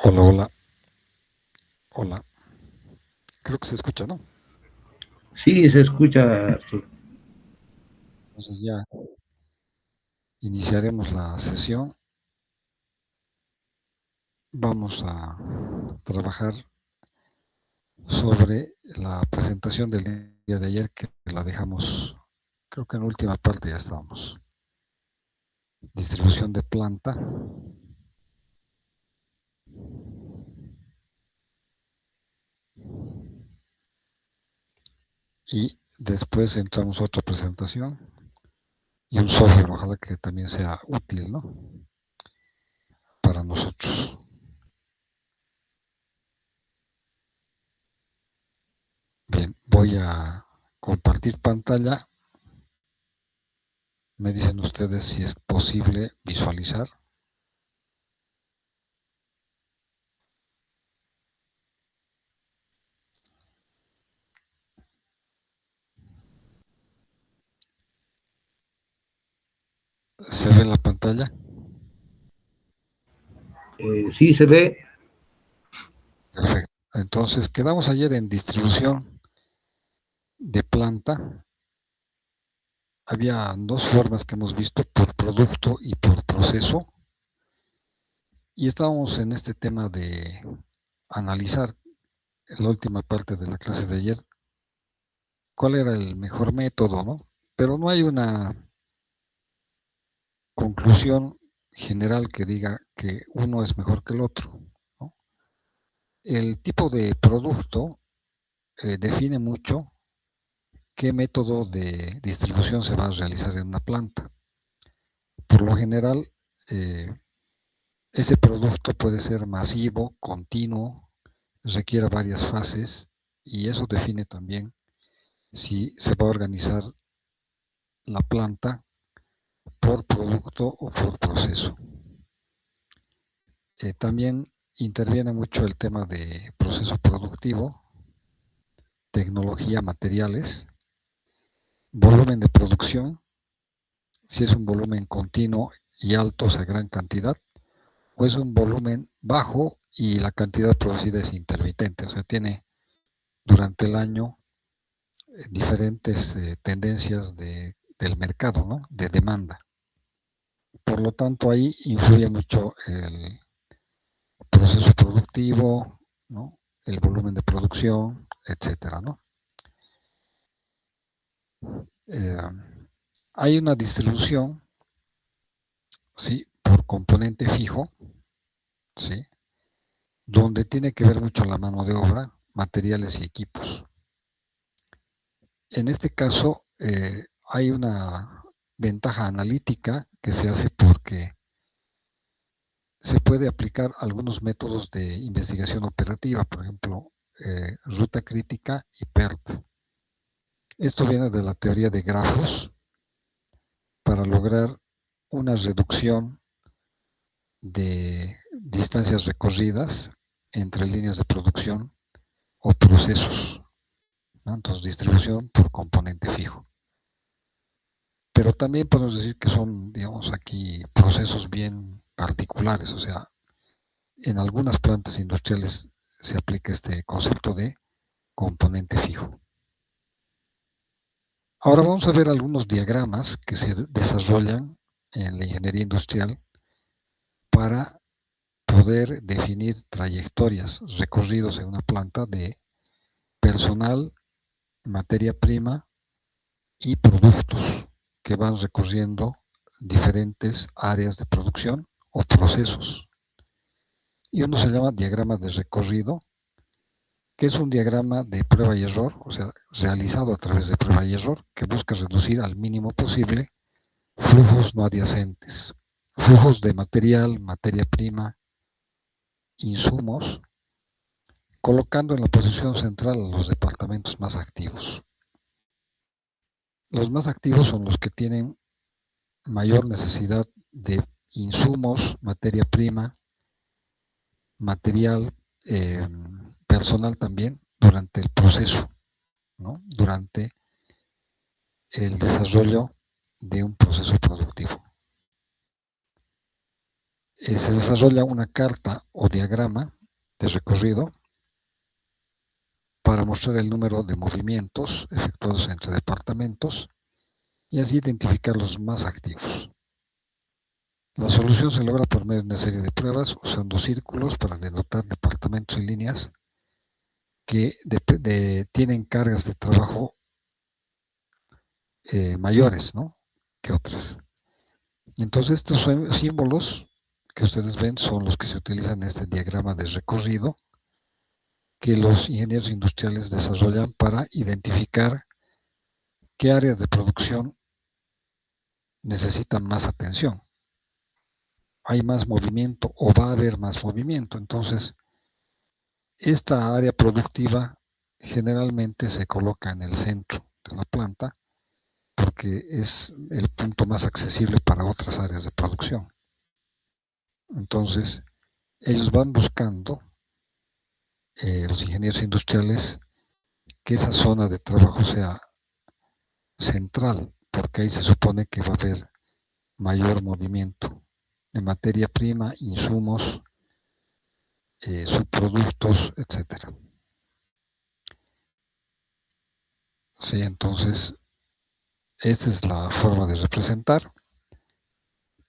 Hola, hola, hola. Creo que se escucha, ¿no? Sí, se escucha, Arturo. Entonces ya iniciaremos la sesión. Vamos a trabajar sobre la presentación del día de ayer que la dejamos, creo que en la última parte ya estábamos. Distribución de planta. Y después entramos a otra presentación y un software, ojalá que también sea útil, ¿no? Para nosotros. Bien, voy a compartir pantalla. Me dicen ustedes si es posible visualizar. ¿Se ve en la pantalla? Sí, se ve. Perfecto. Entonces, quedamos ayer en distribución de planta. Había dos formas que hemos visto, por producto y por proceso. Y estábamos en este tema de analizar en la última parte de la clase de ayer cuál era el mejor método, ¿no? Pero no hay una conclusión general que diga que uno es mejor que el otro, ¿no? El tipo de producto define mucho qué método de distribución se va a realizar en una planta. Por lo general, eh, ese producto puede ser masivo, continuo, requiere varias fases y eso define también si se va a organizar la planta por producto o por proceso. También interviene mucho el tema de proceso productivo, tecnología, materiales, volumen de producción, si es un volumen continuo y alto, o sea, gran cantidad, o es un volumen bajo y la cantidad producida es intermitente, o sea, tiene durante el año diferentes tendencias del mercado, ¿no? De demanda. Por lo tanto, ahí influye mucho el proceso productivo, ¿no? El volumen de producción, etcétera, ¿no? Eh, Hay una distribución, ¿sí? Por componente fijo, ¿sí? Donde tiene que ver mucho la mano de obra, materiales y equipos. En este caso, hay una ventaja analítica que se hace porque se puede aplicar algunos métodos de investigación operativa, por ejemplo, ruta crítica y PERT. Esto viene de la teoría de grafos para lograr una reducción de distancias recorridas entre líneas de producción o procesos, ¿no? Entonces, distribución por componente fijo. Pero también podemos decir que son, digamos, aquí procesos bien particulares, o sea, en algunas plantas industriales se aplica este concepto de componente fijo. Ahora vamos a ver algunos diagramas que se desarrollan en la ingeniería industrial para poder definir trayectorias, recorridos en una planta de personal, materia prima y productos que van recorriendo diferentes áreas de producción o procesos. Y uno se llama diagrama de recorrido, que es un diagrama de prueba y error, o sea, realizado a través de prueba y error, que busca reducir al mínimo posible flujos no adyacentes, flujos de material, materia prima, insumos, colocando en la posición central a los departamentos más activos. Los más activos son los que tienen mayor necesidad de insumos, materia prima, material, personal también, durante el proceso, ¿no? Durante el desarrollo de un proceso productivo. se desarrolla una carta o diagrama de recorrido para mostrar el número de movimientos efectuados entre departamentos y así identificar los más activos. La solución se logra por medio de una serie de pruebas usando círculos para denotar departamentos y líneas que tienen cargas de trabajo mayores, ¿no?, que otras. Entonces estos símbolos que ustedes ven son los que se utilizan en este diagrama de recorrido que los ingenieros industriales desarrollan para identificar qué áreas de producción necesitan más atención. Hay más movimiento o va a haber más movimiento. Entonces, esta área productiva generalmente se coloca en el centro de la planta porque es el punto más accesible para otras áreas de producción. Entonces, ellos van buscando, los ingenieros industriales, que esa zona de trabajo sea central, porque ahí se supone que va a haber mayor movimiento de materia prima, insumos, subproductos, etc. Sí, entonces, esta es la forma de representar.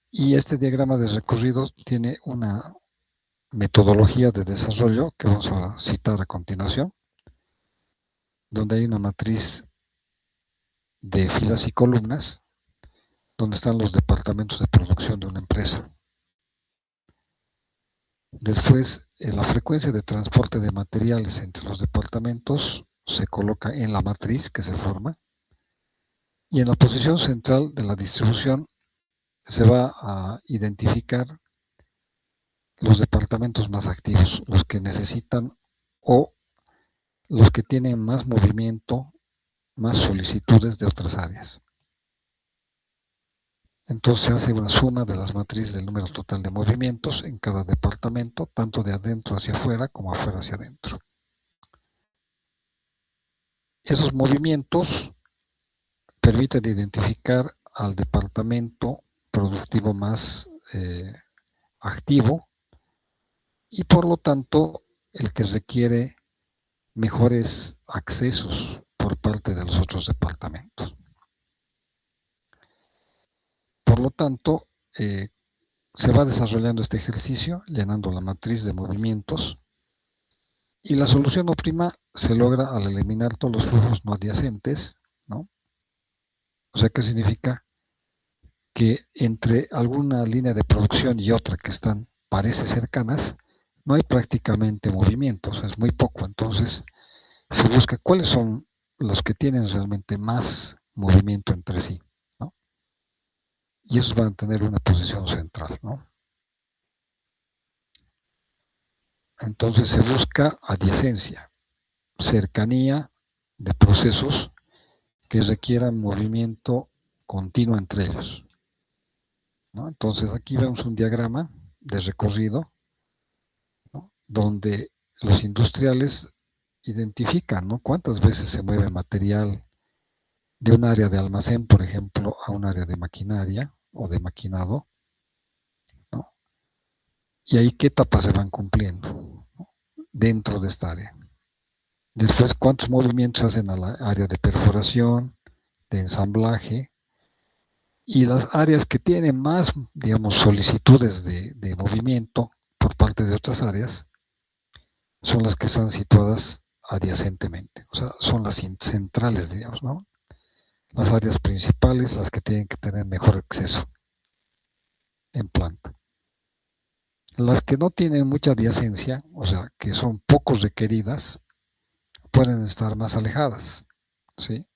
Y este diagrama de recorrido tiene una metodología de desarrollo que vamos a citar a continuación, donde hay una matriz de filas y columnas, donde están los departamentos de producción de una empresa. Después, la frecuencia de transporte de materiales entre los departamentos se coloca en la matriz que se forma, y en la posición central de la distribución se va a identificar los departamentos más activos, los que necesitan o los que tienen más movimiento, más solicitudes de otras áreas. Entonces se hace una suma de las matrices del número total de movimientos en cada departamento, tanto de adentro hacia afuera como afuera hacia adentro. Esos movimientos permiten identificar al departamento productivo más activo y por lo tanto el que requiere mejores accesos por parte de los otros departamentos. Por lo tanto, se va desarrollando este ejercicio llenando la matriz de movimientos y la solución óptima se logra al eliminar todos los flujos no adyacentes, ¿no? O sea, ¿qué significa? Que entre alguna línea de producción y otra que están, parece cercanas, no hay prácticamente movimientos, es muy poco. Entonces, se busca cuáles son los que tienen realmente más movimiento entre sí, ¿no? Y esos van a tener una posición central, ¿no? Entonces se busca adyacencia, cercanía de procesos que requieran movimiento continuo entre ellos, ¿no? Entonces aquí vemos un diagrama de recorrido, ¿no?, donde los industriales identifican, ¿no?, cuántas veces se mueve material de un área de almacén, por ejemplo, a un área de maquinaria o de maquinado, ¿no? Y ahí qué etapas se van cumpliendo, ¿no?, dentro de esta área. Después, cuántos movimientos hacen a la área de perforación, de ensamblaje, y las áreas que tienen más, digamos, solicitudes de movimiento por parte de otras áreas son las que están situadas adyacentemente, o sea, son las centrales, digamos, ¿no? Las áreas principales, las que tienen que tener mejor acceso en planta. Las que no tienen mucha adyacencia, o sea, que son poco requeridas, pueden estar más alejadas, ¿sí?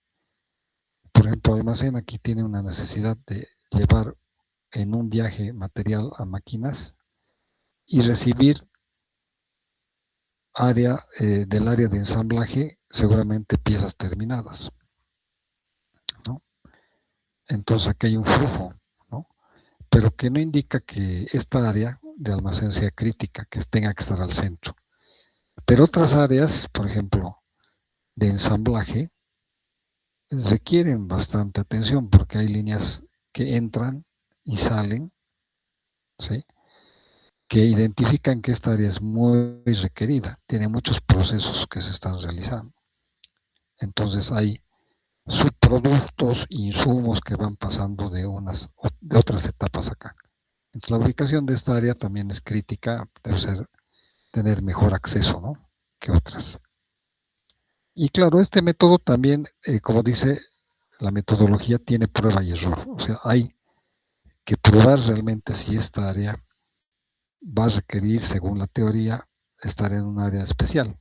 Por ejemplo, el almacén aquí tiene una necesidad de llevar en un viaje material a máquinas y recibir del área de ensamblaje seguramente piezas terminadas, ¿no? Entonces aquí hay un flujo, ¿no?, pero que no indica que esta área de almacén sea crítica, que tenga que estar al centro. Pero otras áreas, por ejemplo, de ensamblaje, requieren bastante atención porque hay líneas que entran y salen, ¿sí?, que identifican que esta área es muy requerida, tiene muchos procesos que se están realizando. Entonces hay subproductos, insumos que van pasando de otras etapas acá. Entonces la ubicación de esta área también es crítica, debe ser tener mejor acceso, ¿no?, que otras. Y claro, este método también, como dice, la metodología tiene prueba y error. O sea, hay que probar realmente si esta área va a requerir, según la teoría, estar en un área especial.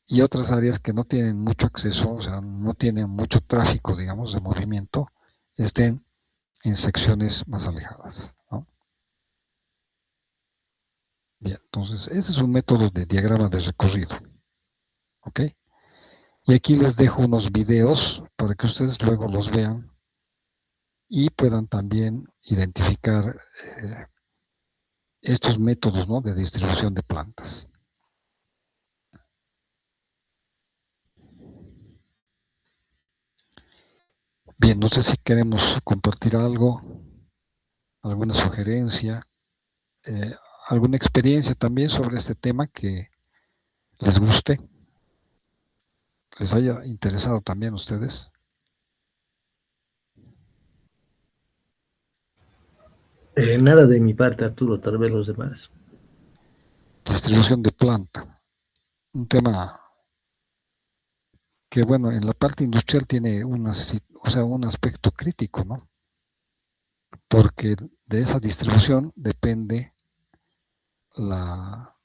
Y otras áreas que no tienen mucho acceso, o sea, no tienen mucho tráfico, digamos, de movimiento, estén en secciones más alejadas, ¿no? Bien, entonces ese es un método de diagrama de recorrido, ¿ok? Y aquí les dejo unos videos para que ustedes luego los vean y puedan también identificar estos métodos, ¿no?, de distribución de plantas. Bien, no sé si queremos compartir algo, alguna sugerencia, eh, alguna experiencia también sobre este tema que les guste, les haya interesado también a ustedes. Nada de mi parte, Arturo, tal vez los demás. Distribución de planta, un tema que, bueno, en la parte industrial tiene o sea, un aspecto crítico, ¿no? Porque de esa distribución depende la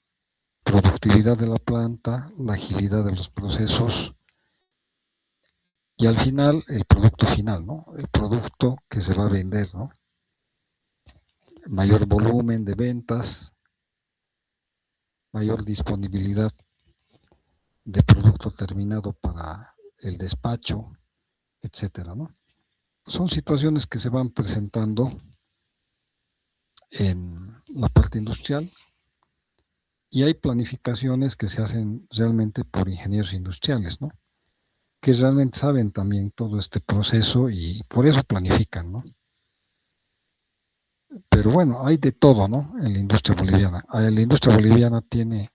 productividad de la planta, la agilidad de los procesos y al final el producto final, ¿no? El producto que se va a vender, ¿no? Mayor volumen de ventas, mayor disponibilidad de producto terminado para el despacho, etcétera, ¿no? Son situaciones que se van presentando en la parte industrial y hay planificaciones que se hacen realmente por ingenieros industriales, ¿no?, que realmente saben también todo este proceso y por eso planifican, ¿no? Pero bueno, hay de todo, ¿no?, en la industria boliviana. La industria boliviana tiene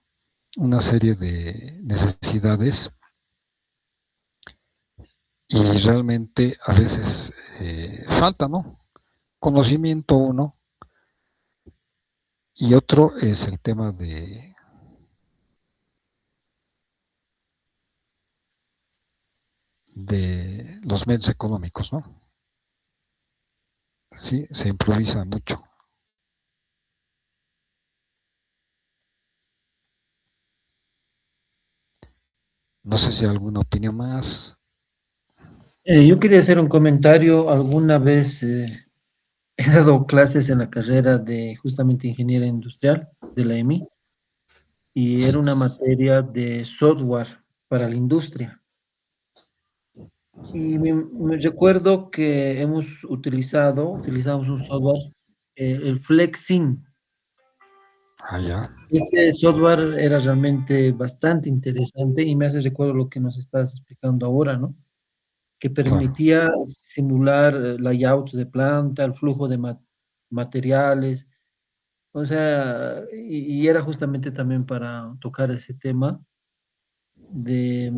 una serie de necesidades y realmente a veces falta, ¿no?, conocimiento uno, y otro es el tema de los medios económicos, ¿no? Sí, se improvisa mucho. No sé si alguna opinión más. Yo quería hacer un comentario. Alguna vez he dado clases en la carrera de justamente ingeniería industrial de la EMI y Sí, era una materia de software para la industria. Y me recuerdo que utilizamos un software, el FlexSim. allá, Este software era realmente bastante interesante y me hace recuerdo lo que nos estás explicando ahora, ¿no? Que claro. permitía simular layouts de planta, el flujo de materiales, o sea, y era justamente también para tocar ese tema de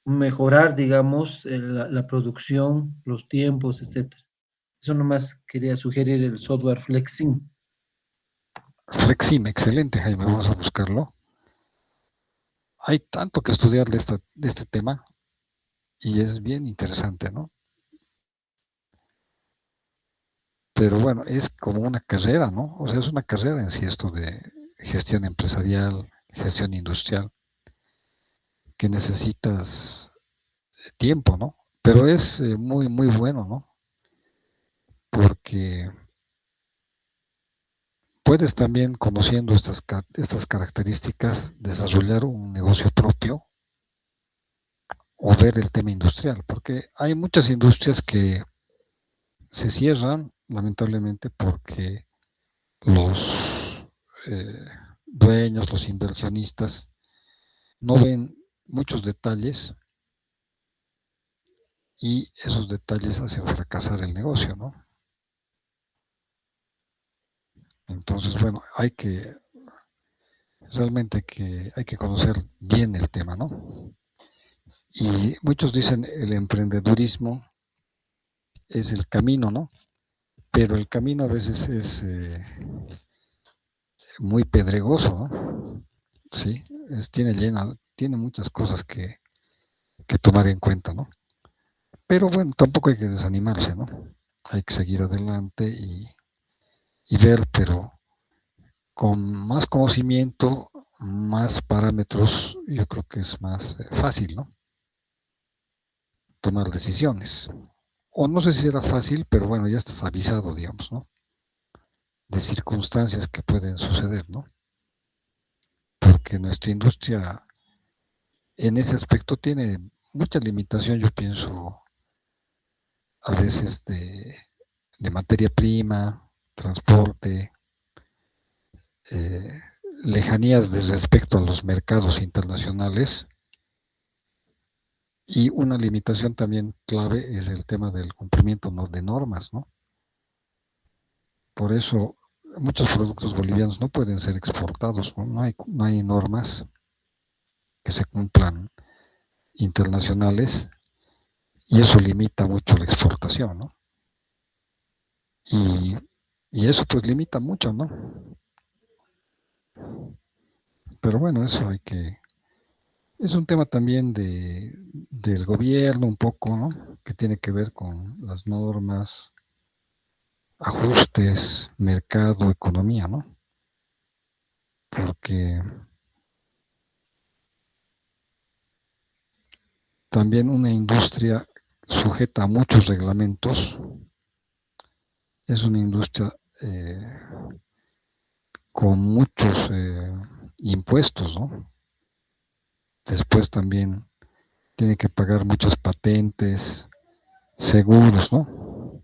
mejorar, digamos, la producción, los tiempos, etcétera. Eso nomás quería sugerir el software Flexim. Flexim, excelente, Jaime, vamos a buscarlo. Hay tanto que estudiar de este tema y es bien interesante, ¿no? Pero bueno, es como una carrera, ¿no? O sea, es una carrera en sí esto de gestión empresarial, gestión industrial, que necesitas tiempo, ¿no? Pero es muy, muy bueno, ¿no? Porque puedes también, conociendo estas características, desarrollar un negocio propio o ver el tema industrial, porque hay muchas industrias que se cierran, lamentablemente, porque los dueños, los inversionistas, no ven muchos detalles y esos detalles hacen fracasar el negocio, ¿no? Entonces, bueno, realmente hay que conocer bien el tema, ¿no? Y muchos dicen el emprendedurismo es el camino, ¿no? Pero el camino a veces es muy pedregoso, ¿no? Sí, tiene muchas cosas que tomar en cuenta, ¿no? Pero bueno, tampoco hay que desanimarse, ¿no? Hay que seguir adelante y ver, pero con más conocimiento, más parámetros, yo creo que es más fácil, ¿no? Tomar decisiones. O no sé si era fácil, pero bueno, ya estás avisado, digamos, ¿no? De circunstancias que pueden suceder, ¿no? Porque nuestra industria en ese aspecto tiene mucha limitación, yo pienso, a veces de materia prima, transporte, eh, lejanías de respecto a los mercados internacionales. Y una limitación también clave es el tema del cumplimiento de normas, ¿no? Por eso muchos productos bolivianos no pueden ser exportados, ¿no? No hay normas que se cumplan internacionales y eso limita mucho la exportación, ¿no? Y, y eso pues limita mucho, ¿no? Pero bueno, es un tema también del gobierno un poco, ¿no? Que tiene que ver con las normas, ajustes, mercado, economía, ¿no? Porque también una industria sujeta a muchos reglamentos es una industria con muchos impuestos, ¿no? Después también tiene que pagar muchas patentes, seguros, ¿no?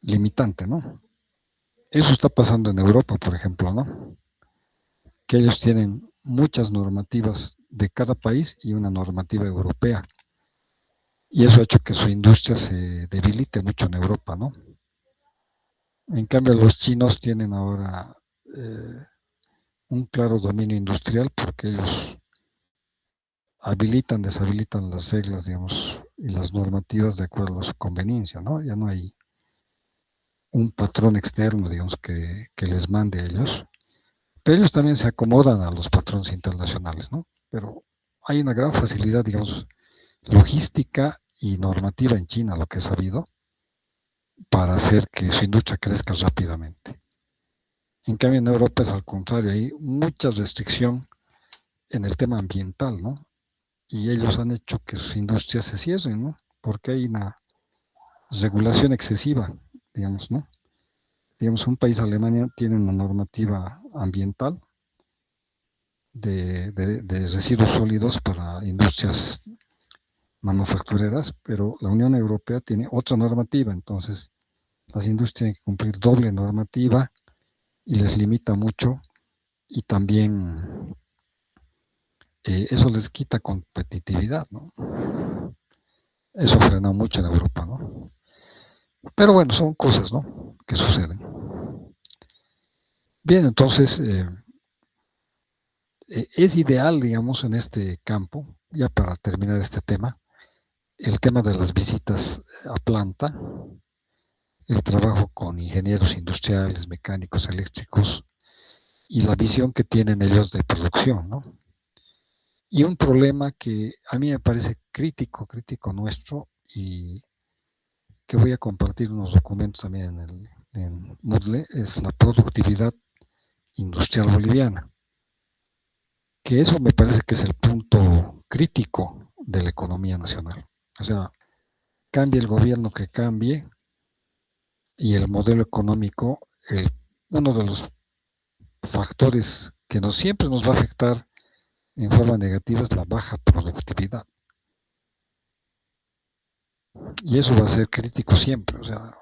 Limitante, ¿no? Eso está pasando en Europa, por ejemplo, ¿no? Que ellos tienen muchas normativas de cada país y una normativa europea. Y eso ha hecho que su industria se debilite mucho en Europa, ¿no? En cambio, los chinos tienen ahora un claro dominio industrial porque ellos habilitan, deshabilitan las reglas, digamos, y las normativas de acuerdo a su conveniencia, ¿no? Ya no hay un patrón externo, digamos, que les mande a ellos, pero ellos también se acomodan a los patrones internacionales, ¿no? Pero hay una gran facilidad, digamos, logística y normativa en China, lo que he sabido, para hacer que su industria crezca rápidamente. En cambio, en Europa es al contrario, hay mucha restricción en el tema ambiental, ¿no? Y ellos han hecho que sus industrias se cierren, ¿no? Porque hay una regulación excesiva, digamos, ¿no? Digamos, un país, Alemania, tiene una normativa ambiental de residuos sólidos para industrias manufactureras, pero la Unión Europea tiene otra normativa, entonces las industrias tienen que cumplir doble normativa y les limita mucho y también eso les quita competitividad, ¿no? Eso frena mucho en Europa, ¿no? Pero bueno, son cosas, ¿no? Que suceden. Bien, entonces es ideal, digamos, en este campo, ya para terminar este tema, el tema de las visitas a planta, el trabajo con ingenieros industriales, mecánicos, eléctricos y la visión que tienen ellos de producción, ¿no? Y un problema que a mí me parece crítico nuestro y que voy a compartir unos documentos también en Moodle, es la productividad industrial boliviana, que eso me parece que es el punto crítico de la economía nacional. O sea, cambie el gobierno que cambie y el modelo económico, uno de los factores que siempre nos va a afectar en forma negativa es la baja productividad. Y eso va a ser crítico siempre. O sea,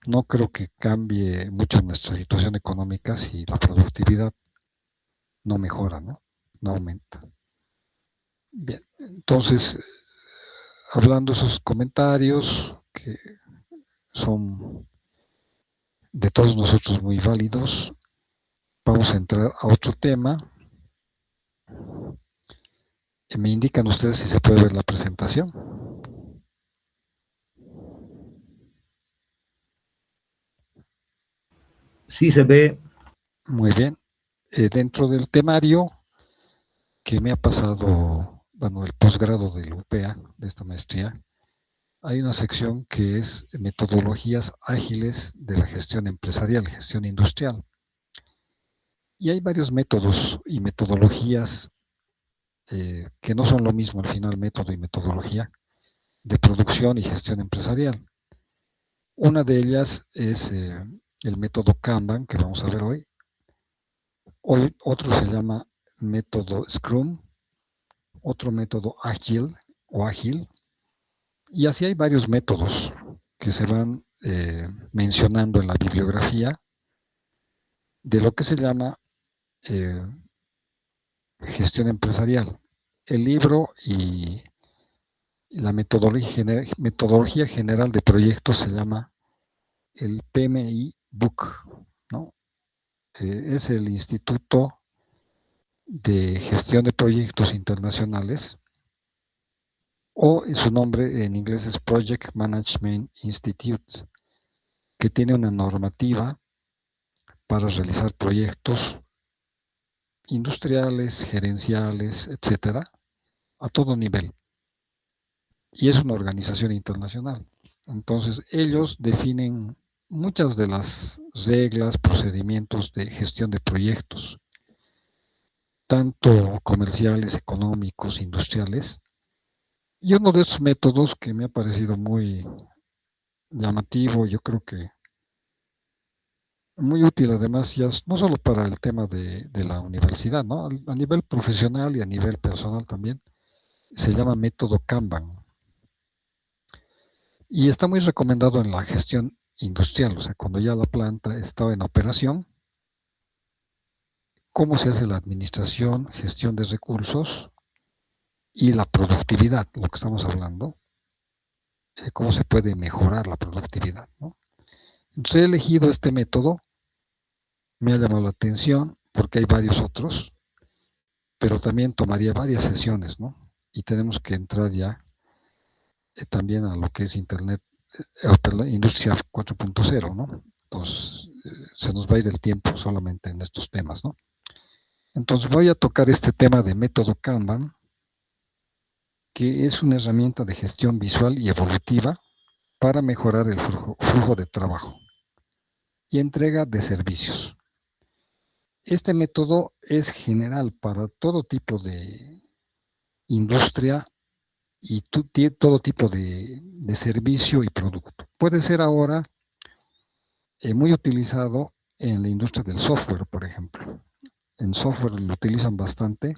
no creo que cambie mucho nuestra situación económica si la productividad no mejora, ¿no? No aumenta. Bien, entonces, hablando de esos comentarios que son de todos nosotros muy válidos. Vamos a entrar a otro tema. Me indican ustedes si se puede ver la presentación. Sí se ve. Muy bien. Dentro del temario que me ha pasado, bueno, el posgrado del UPEA, de esta maestría, hay una sección que es metodologías ágiles de la gestión empresarial, gestión industrial. Y hay varios métodos y metodologías que no son lo mismo al final, método y metodología, de producción y gestión empresarial. Una de ellas es el método Kanban, que vamos a ver hoy. Otro se llama método Scrum, otro método Agile o Ágil, y así hay varios métodos que se van mencionando en la bibliografía de lo que se llama gestión empresarial. El libro y la metodología general de proyectos se llama el PMI Book, ¿no? Es el Instituto de Gestión de Proyectos Internacionales, o su nombre en inglés es Project Management Institute, que tiene una normativa para realizar proyectos industriales, gerenciales, etcétera, a todo nivel. Y es una organización internacional. Entonces, ellos definen muchas de las reglas, procedimientos de gestión de proyectos, tanto comerciales, económicos, industriales. Y uno de esos métodos que me ha parecido muy llamativo, yo creo que muy útil además, ya no solo para el tema de la universidad, ¿no? A nivel profesional y a nivel personal también, se llama método Kanban. Y está muy recomendado en la gestión industrial, o sea, cuando ya la planta está en operación, cómo se hace la administración, gestión de recursos y la productividad, lo que estamos hablando, cómo se puede mejorar la productividad, ¿no? Entonces he elegido este método, me ha llamado la atención porque hay varios otros, pero también tomaría varias sesiones, ¿no? Y tenemos que entrar ya también a lo que es Internet, Industria 4.0, ¿no? Entonces, se nos va a ir el tiempo solamente en estos temas, ¿no? Entonces voy a tocar este tema de método Kanban, que es una herramienta de gestión visual y evolutiva para mejorar el flujo de trabajo y entrega de servicios. Este método es general para todo tipo de industria y todo tipo de servicio y producto. Puede ser ahora muy utilizado en la industria del software, por ejemplo. En software lo utilizan bastante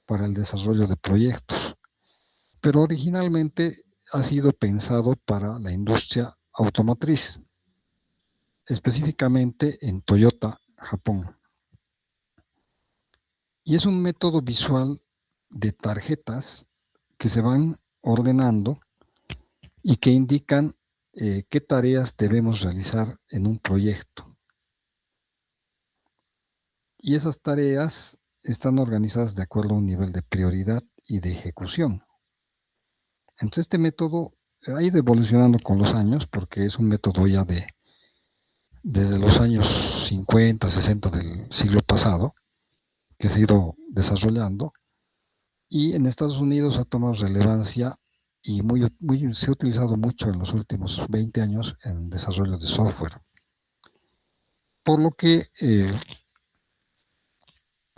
para el desarrollo de proyectos, pero originalmente ha sido pensado para la industria automotriz, específicamente en Toyota, Japón. Y es un método visual de tarjetas que se van ordenando y que indican qué tareas debemos realizar en un proyecto. Y esas tareas están organizadas de acuerdo a un nivel de prioridad y de ejecución. Entonces este método ha ido evolucionando con los años porque es un método ya desde los años 50, 60 del siglo pasado, que se ha ido desarrollando, y en Estados Unidos ha tomado relevancia y se ha utilizado mucho en los últimos 20 años en desarrollo de software. Por lo que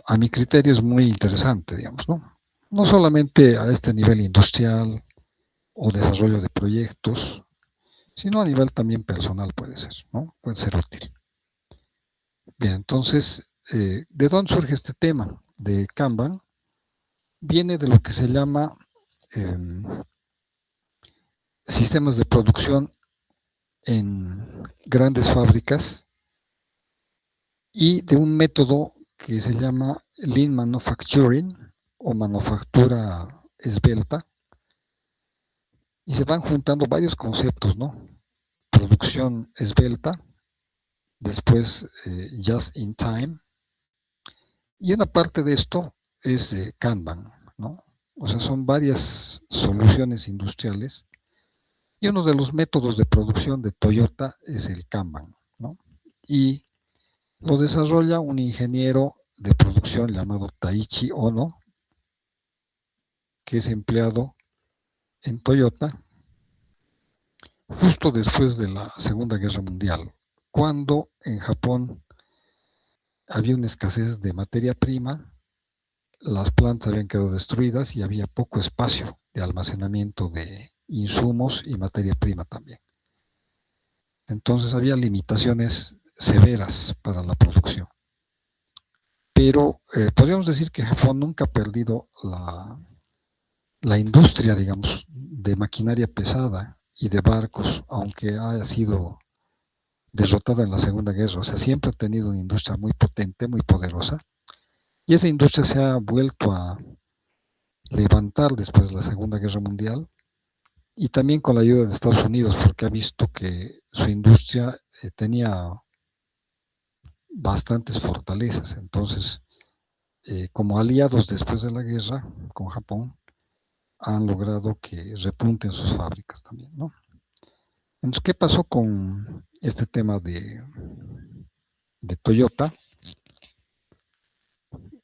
a mi criterio es muy interesante, digamos, ¿no? No solamente a este nivel industrial o desarrollo de proyectos, sino a nivel también personal puede ser, ¿no? Puede ser útil. Bien, entonces, ¿de dónde surge este tema de Kanban? Viene de lo que se llama sistemas de producción en grandes fábricas y de un método que se llama Lean Manufacturing o manufactura esbelta, y se van juntando varios conceptos, ¿no? Producción esbelta, después Just in Time, y una parte de esto es Kanban, ¿no? O sea, son varias soluciones industriales, y uno de los métodos de producción de Toyota es el Kanban, ¿no? Y lo desarrolla un ingeniero de producción llamado Taichi Ono, que es empleado en Toyota justo después de la Segunda Guerra Mundial, cuando en Japón había una escasez de materia prima, las plantas habían quedado destruidas y había poco espacio de almacenamiento de insumos y materia prima también. Entonces había limitaciones severas para la producción. Pero podríamos decir que Japón nunca ha perdido la industria, digamos, de maquinaria pesada y de barcos, aunque haya sido derrotada en la Segunda Guerra. O sea, siempre ha tenido una industria muy potente, muy poderosa, y esa industria se ha vuelto a levantar después de la Segunda Guerra Mundial, y también con la ayuda de Estados Unidos, porque ha visto que su industria tenía bastantes fortalezas. Entonces, como aliados después de la guerra con Japón, han logrado que repunten sus fábricas también, ¿no? Entonces, ¿qué pasó con este tema de Toyota?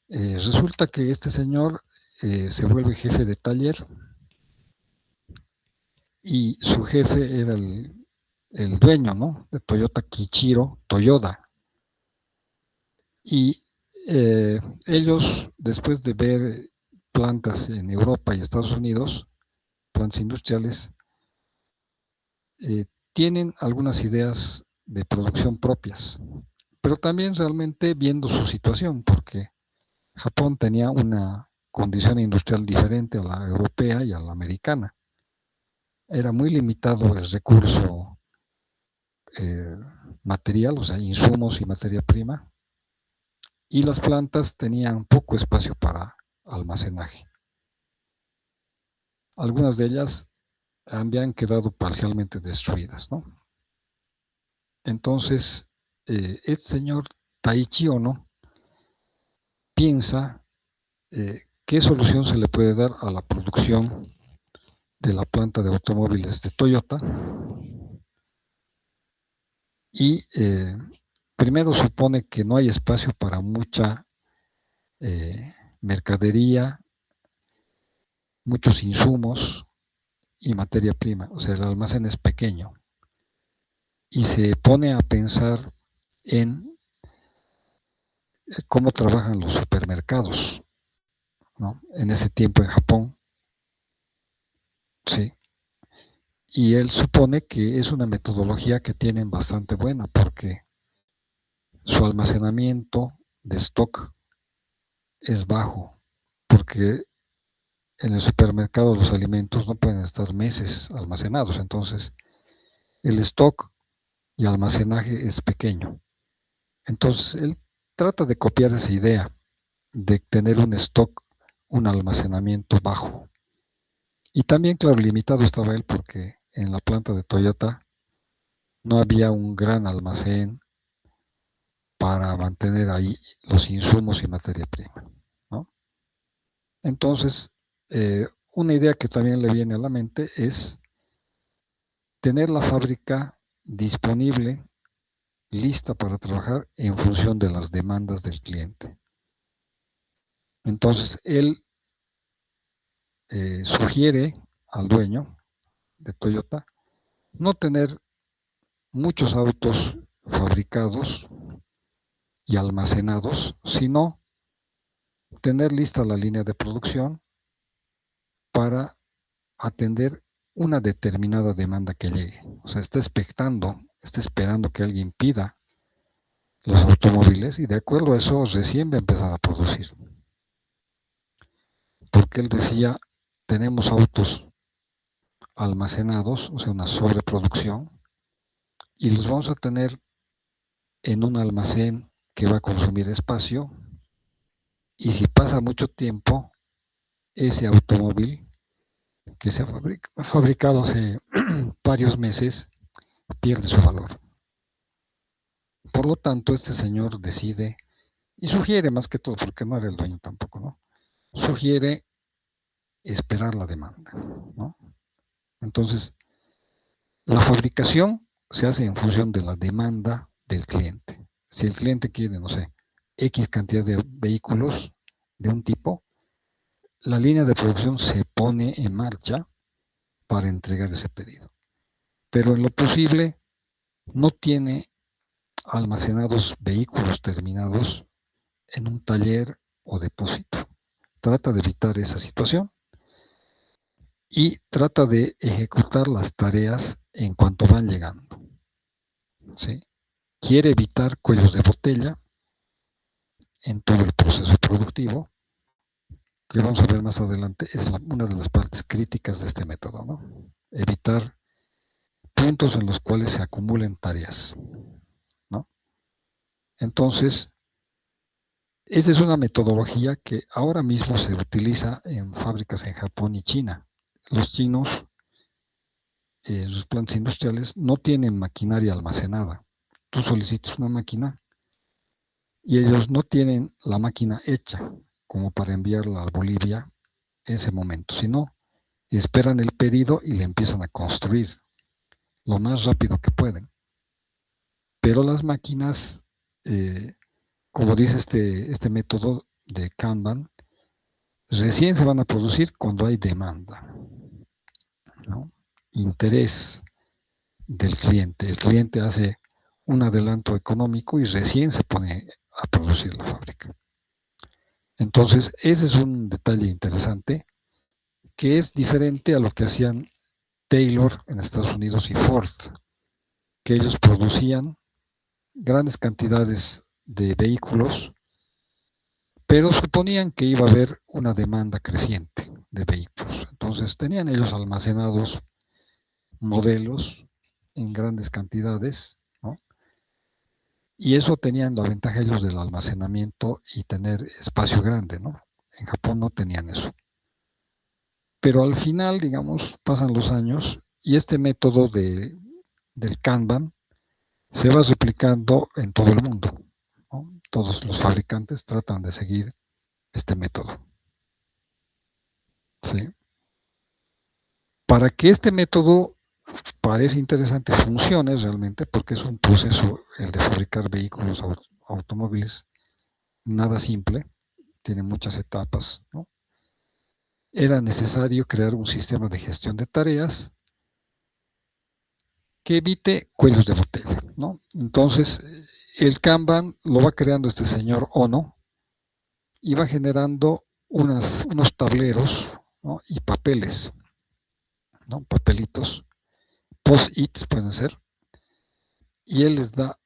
Resulta que este señor se vuelve jefe de taller, y su jefe era el dueño, ¿no?, de Toyota, Kiichiro Toyoda. Y ellos, después de ver plantas en Europa y Estados Unidos, plantas industriales, tienen algunas ideas de producción propias, pero también realmente viendo su situación, porque Japón tenía una condición industrial diferente a la europea y a la americana. Era muy limitado el recurso material, o sea, insumos y materia prima, y las plantas tenían poco espacio para almacenaje. Algunas de ellas habían quedado parcialmente destruidas, ¿no? Entonces, este señor Taichi Ono piensa qué solución se le puede dar a la producción de la planta de automóviles de Toyota, y primero supone que no hay espacio para mucha mercadería, muchos insumos y materia prima, o sea, el almacén es pequeño, y se pone a pensar en cómo trabajan los supermercados, ¿no?, en ese tiempo en Japón, sí. Y él supone que es una metodología que tienen bastante buena, porque su almacenamiento de stock es bajo, porque en el supermercado los alimentos no pueden estar meses almacenados, entonces el stock y almacenaje es pequeño. Entonces él trata de copiar esa idea de tener un stock, un almacenamiento bajo. Y también, claro, limitado estaba él, porque en la planta de Toyota no había un gran almacén para mantener ahí los insumos y materia prima, ¿no? Entonces, una idea que también le viene a la mente es tener la fábrica disponible, lista para trabajar en función de las demandas del cliente. Entonces, él sugiere al dueño de Toyota no tener muchos autos fabricados y almacenados, sino tener lista la línea de producción para atender una determinada demanda que llegue. O sea, está esperando que alguien pida los automóviles, y de acuerdo a eso recién va a empezar a producir. Porque él decía, tenemos autos almacenados, o sea, una sobreproducción, y los vamos a tener en un almacén que va a consumir espacio, y si pasa mucho tiempo, ese automóvil que se ha fabricado hace varios meses pierde su valor. Por lo tanto, este señor decide y sugiere más que todo, porque no era el dueño tampoco, ¿no? Sugiere esperar la demanda, ¿no? Entonces, la fabricación se hace en función de la demanda del cliente. Si el cliente quiere, no sé, X cantidad de vehículos de un tipo, la línea de producción se pone en marcha para entregar ese pedido. Pero en lo posible no tiene almacenados vehículos terminados en un taller o depósito. Trata de evitar esa situación y trata de ejecutar las tareas en cuanto van llegando, ¿sí? Quiere evitar cuellos de botella en todo el proceso productivo, que vamos a ver más adelante, es una de las partes críticas de este método, ¿no? Evitar puntos en los cuales se acumulen tareas, ¿no? Entonces, esa es una metodología que ahora mismo se utiliza en fábricas en Japón y China. Los chinos, sus plantas industriales, no tienen maquinaria almacenada. Tú solicitas una máquina y ellos no tienen la máquina hecha como para enviarla a Bolivia en ese momento, sino esperan el pedido y le empiezan a construir lo más rápido que pueden. Pero las máquinas, como dice este método de Kanban, recién se van a producir cuando hay demanda, ¿no? Interés del cliente. El cliente hace un adelanto económico y recién se pone a producir la fábrica. Entonces, ese es un detalle interesante que es diferente a lo que hacían Taylor en Estados Unidos y Ford, que ellos producían grandes cantidades de vehículos, pero suponían que iba a haber una demanda creciente de vehículos. Entonces, tenían ellos almacenados modelos en grandes cantidades, ¿no? Y eso tenían la ventaja ellos del almacenamiento y tener espacio grande, ¿no? En Japón no tenían eso. Pero al final, digamos, pasan los años y este método del Kanban se va replicando en todo el mundo, ¿no? Todos los fabricantes tratan de seguir este método, ¿sí? Para que este método parece interesante, funcione realmente, porque es un proceso, el de fabricar vehículos automóviles, nada simple, tiene muchas etapas, ¿no? Era necesario crear un sistema de gestión de tareas que evite cuellos de botella, ¿no? Entonces, el Kanban lo va creando este señor Ono y va generando unos tableros, ¿no? Y papeles, ¿no? Papelitos, post-its pueden ser, y él les da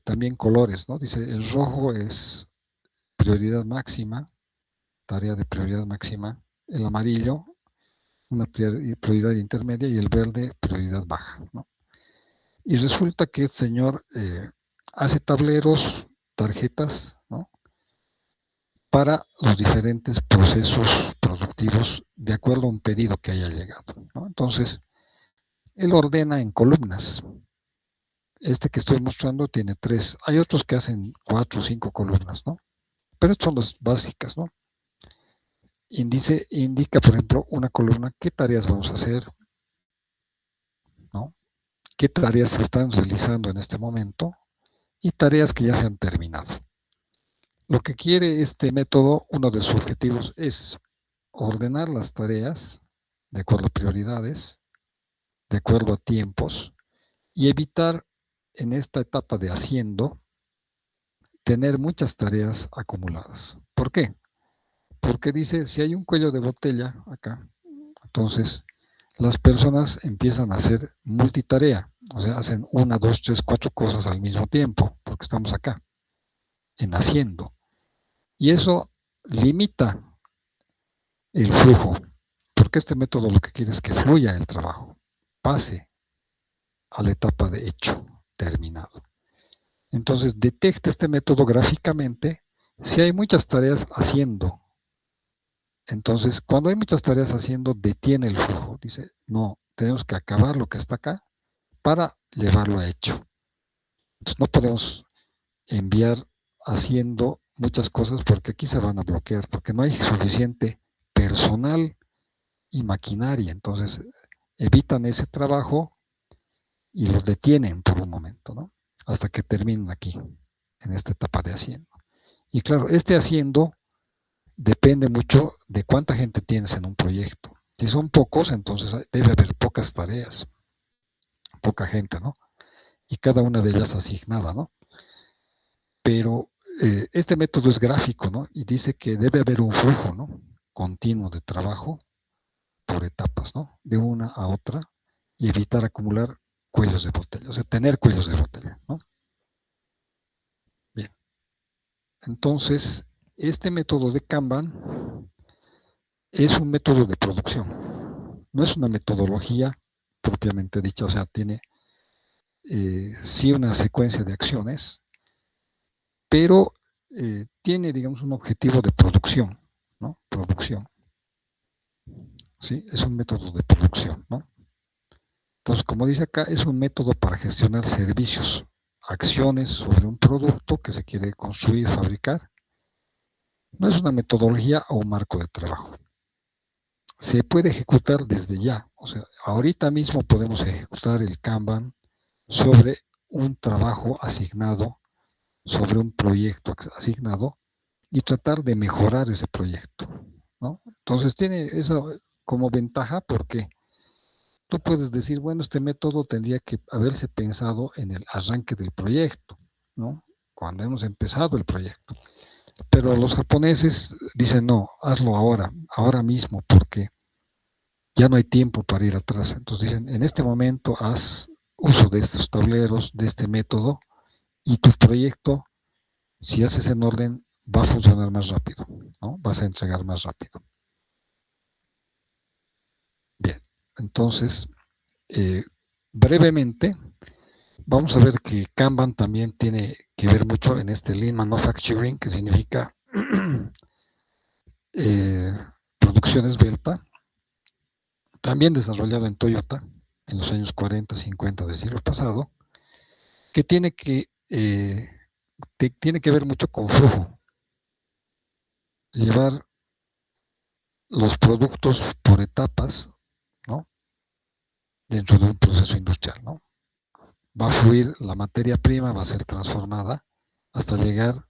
también colores, ¿no? Dice, el rojo es prioridad máxima, tarea de prioridad máxima, el amarillo, una prioridad intermedia, y el verde, prioridad baja, ¿no? Y resulta que el señor hace tableros, tarjetas, ¿no? Para los diferentes procesos productivos de acuerdo a un pedido que haya llegado, ¿no? Entonces, él ordena en columnas. Este que estoy mostrando tiene 3. Hay otros que hacen 4 o 5 columnas, ¿no? Pero estas son las básicas, ¿no? Indica, por ejemplo, una columna, qué tareas vamos a hacer, ¿no? Qué tareas se están realizando en este momento y tareas que ya se han terminado. Lo que quiere este método, uno de sus objetivos es ordenar las tareas de acuerdo a prioridades, de acuerdo a tiempos, y evitar en esta etapa de haciendo tener muchas tareas acumuladas. ¿Por qué? Porque dice, si hay un cuello de botella acá, entonces las personas empiezan a hacer multitarea, o sea, hacen 1, 2, 3, 4 cosas al mismo tiempo, porque estamos acá, en haciendo. Y eso limita el flujo, porque este método lo que quiere es que fluya el trabajo, pase a la etapa de hecho, terminado. Entonces detecta este método gráficamente si hay muchas tareas haciendo. Entonces, cuando hay muchas tareas haciendo, detiene el flujo. Dice, no, tenemos que acabar lo que está acá para llevarlo a hecho. Entonces, no podemos enviar haciendo muchas cosas porque aquí se van a bloquear, porque no hay suficiente personal y maquinaria. Entonces, evitan ese trabajo y los detienen por un momento, ¿no? Hasta que terminen aquí, en esta etapa de haciendo. Y claro, este haciendo depende mucho de cuánta gente tienes en un proyecto. Si son pocos, entonces debe haber pocas tareas, poca gente, ¿no? Y cada una de ellas asignada, ¿no? Pero este método es gráfico, ¿no? Y dice que debe haber un flujo, ¿no? Continuo de trabajo por etapas, ¿no? De una a otra y evitar acumular cuellos de botella, o sea, tener cuellos de botella, ¿no? Bien. Entonces, este método de Kanban es un método de producción, no es una metodología propiamente dicha, o sea, tiene sí una secuencia de acciones, pero tiene, digamos, un objetivo de producción, ¿no? Producción. ¿Sí? Es un método de producción, ¿no? Entonces, como dice acá, es un método para gestionar servicios, acciones sobre un producto que se quiere construir, fabricar. No es una metodología o un marco de trabajo. Se puede ejecutar desde ya. O sea, ahorita mismo podemos ejecutar el Kanban sobre un trabajo asignado, sobre un proyecto asignado y tratar de mejorar ese proyecto, ¿no? Entonces tiene eso como ventaja porque tú puedes decir, bueno, este método tendría que haberse pensado en el arranque del proyecto, ¿no? Cuando hemos empezado el proyecto. Pero los japoneses dicen, no, hazlo ahora, ahora mismo, porque ya no hay tiempo para ir atrás. Entonces dicen, en este momento haz uso de estos tableros, de este método, y tu proyecto, si haces en orden, va a funcionar más rápido, ¿no? Vas a entregar más rápido. Bien, entonces, brevemente, vamos a ver que Kanban también tiene que ver mucho en este Lean Manufacturing, que significa producción esbelta, también desarrollado en Toyota en los años 40, 50 del siglo pasado, que tiene que ver mucho con flujo, llevar los productos por etapas, ¿no? Dentro de un proceso industrial, ¿no? Va a fluir la materia prima, va a ser transformada hasta llegar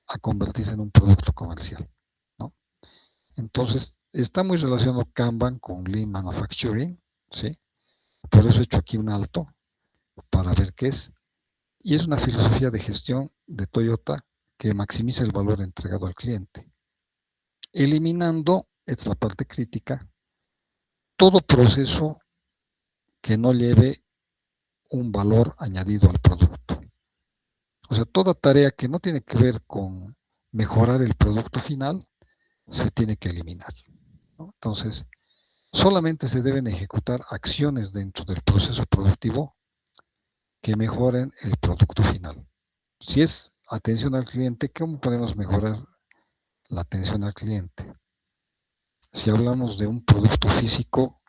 a convertirse en un producto comercial, ¿no? Entonces, está muy relacionado Kanban con Lean Manufacturing, ¿sí? Por eso he hecho aquí un alto para ver qué es. Y es una filosofía de gestión de Toyota que maximiza el valor entregado al cliente, eliminando, esta es la parte crítica, todo proceso que no lleve un valor añadido al producto. O sea, toda tarea que no tiene que ver con mejorar el producto final, se tiene que eliminar, ¿no? Entonces, solamente se deben ejecutar acciones dentro del proceso productivo que mejoren el producto final. Si es atención al cliente, ¿cómo podemos mejorar la atención al cliente? Si hablamos de un producto físico,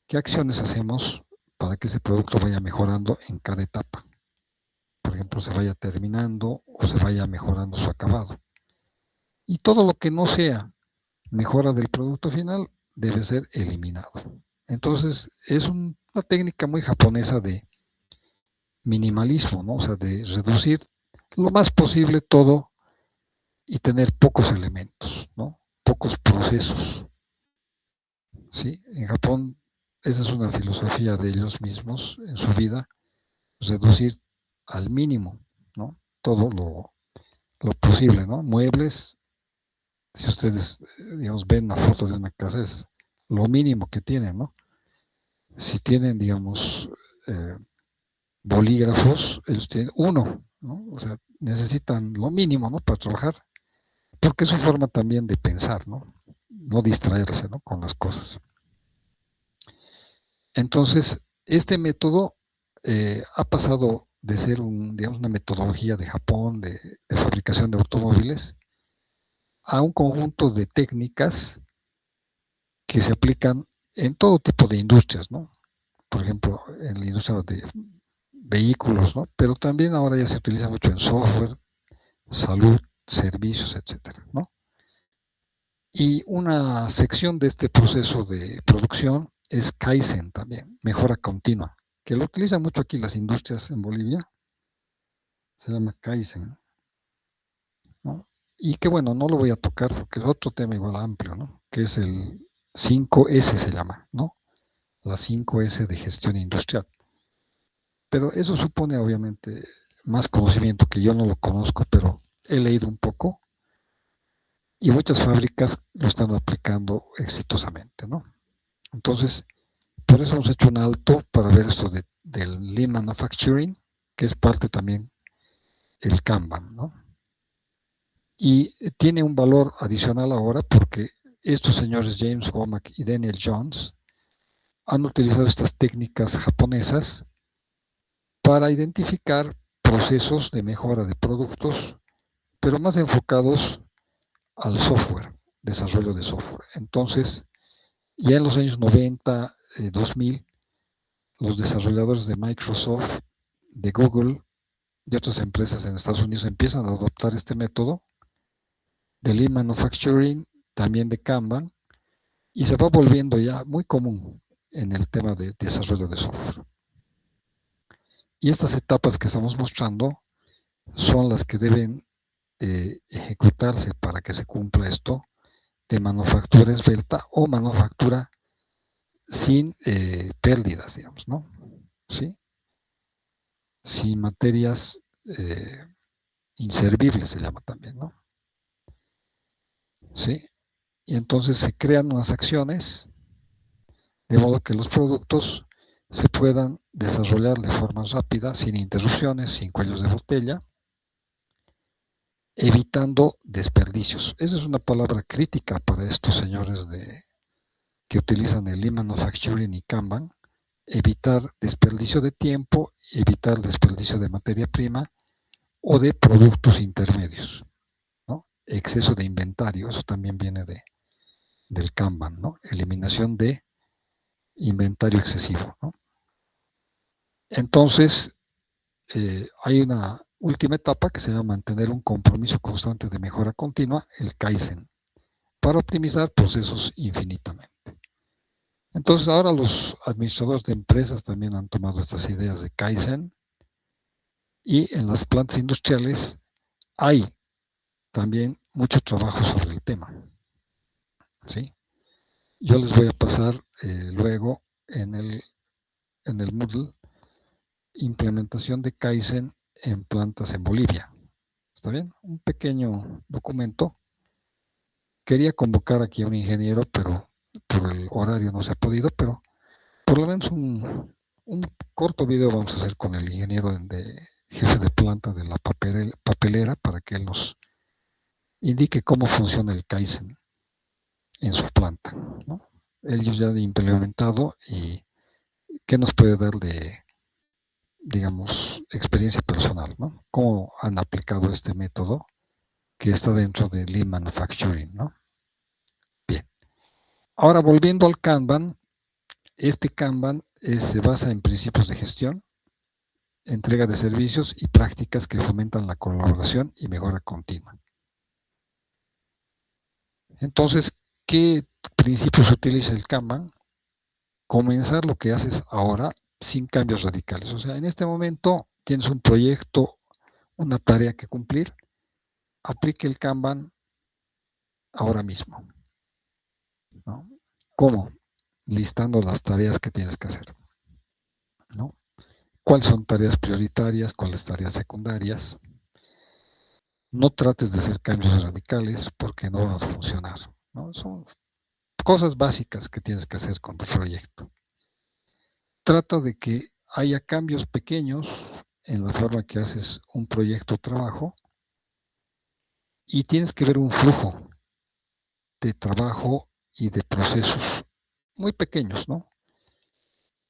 ¿qué acciones hacemos para que ese producto vaya mejorando en cada etapa? Por ejemplo, se vaya terminando o se vaya mejorando su acabado. Y todo lo que no sea mejora del producto final debe ser eliminado. Entonces, es una técnica muy japonesa de minimalismo, ¿no? O sea, de reducir lo más posible todo y tener pocos elementos, ¿no? Pocos procesos. ¿Sí? En Japón, esa es una filosofía de ellos mismos en su vida, reducir al mínimo, ¿no? Todo lo posible, ¿no? Muebles, si ustedes, digamos, ven una foto de una casa, es lo mínimo que tienen, ¿no? Si tienen, digamos, bolígrafos, ellos tienen uno, ¿no? O sea, necesitan lo mínimo, ¿no? Para trabajar, porque es su forma también de pensar, ¿no? No distraerse, ¿no? Con las cosas. Entonces, este método ha pasado de ser digamos, una metodología de Japón de fabricación de automóviles a un conjunto de técnicas que se aplican en todo tipo de industrias, ¿no? Por ejemplo, en la industria de vehículos, ¿no? Pero también ahora ya se utiliza mucho en software, salud, servicios, etcétera, ¿no? Y una sección de este proceso de producción es Kaizen también, mejora continua, que lo utilizan mucho aquí las industrias en Bolivia, se llama Kaizen, ¿no? Y que bueno, no lo voy a tocar porque es otro tema igual amplio, ¿no? Que es el 5S se llama, ¿no? Las 5S de gestión industrial. Pero eso supone obviamente más conocimiento que yo no lo conozco, pero he leído un poco y muchas fábricas lo están aplicando exitosamente, ¿no? Entonces, por eso hemos hecho un alto para ver esto del Lean Manufacturing, que es parte también el Kanban, ¿no? Y tiene un valor adicional ahora porque estos señores James Womack y Daniel Jones han utilizado estas técnicas japonesas para identificar procesos de mejora de productos, pero más enfocados al software, desarrollo de software. Entonces, ya en los años 90, 2000, los desarrolladores de Microsoft, de Google, y otras empresas en Estados Unidos empiezan a adoptar este método de Lean Manufacturing, también de Kanban, y se va volviendo ya muy común en el tema de desarrollo de software. Y estas etapas que estamos mostrando son las que deben ejecutarse para que se cumpla esto de manufactura esbelta o manufactura sin pérdidas, digamos, ¿no? ¿Sí? Sin materias inservibles se llama también, ¿no? ¿Sí? Y entonces se crean unas acciones de modo que los productos se puedan desarrollar de forma rápida, sin interrupciones, sin cuellos de botella, evitando desperdicios. Esa es una palabra crítica para estos señores que utilizan el Lean Manufacturing y Kanban. Evitar desperdicio de tiempo, evitar desperdicio de materia prima o de productos intermedios, ¿no? Exceso de inventario, eso también viene del Kanban, ¿no? Eliminación de inventario excesivo, ¿no? Entonces, hay una última etapa que se llama mantener un compromiso constante de mejora continua, el Kaizen, para optimizar procesos infinitamente. Entonces, ahora los administradores de empresas también han tomado estas ideas de Kaizen y en las plantas industriales hay también mucho trabajo sobre el tema, ¿sí? Yo les voy a pasar luego en el Moodle implementación de Kaizen en plantas en Bolivia. ¿Está bien? Un pequeño documento. Quería convocar aquí a un ingeniero, pero por el horario no se ha podido, pero por lo menos un corto video vamos a hacer con el ingeniero jefe de planta de la papelera para que él nos indique cómo funciona el Kaizen en su planta, ¿no? Ellos ya han implementado y qué nos puede dar de, digamos, experiencia personal, ¿no? Cómo han aplicado este método que está dentro de Lean Manufacturing, ¿no? Bien. Ahora, volviendo al Kanban, este Kanban se basa en principios de gestión, entrega de servicios y prácticas que fomentan la colaboración y mejora continua. Entonces, ¿qué principios utiliza el Kanban? Comenzar lo que haces ahora sin cambios radicales. O sea, en este momento tienes un proyecto, una tarea que cumplir, aplique el Kanban ahora mismo, ¿no? ¿Cómo? Listando las tareas que tienes que hacer, ¿no? ¿Cuáles son tareas prioritarias? ¿Cuáles tareas secundarias? No trates de hacer cambios radicales porque no va a funcionar, ¿no? Son cosas básicas que tienes que hacer con tu proyecto. Trata de que haya cambios pequeños en la forma que haces un proyecto o trabajo y tienes que ver un flujo de trabajo y de procesos muy pequeños, ¿no?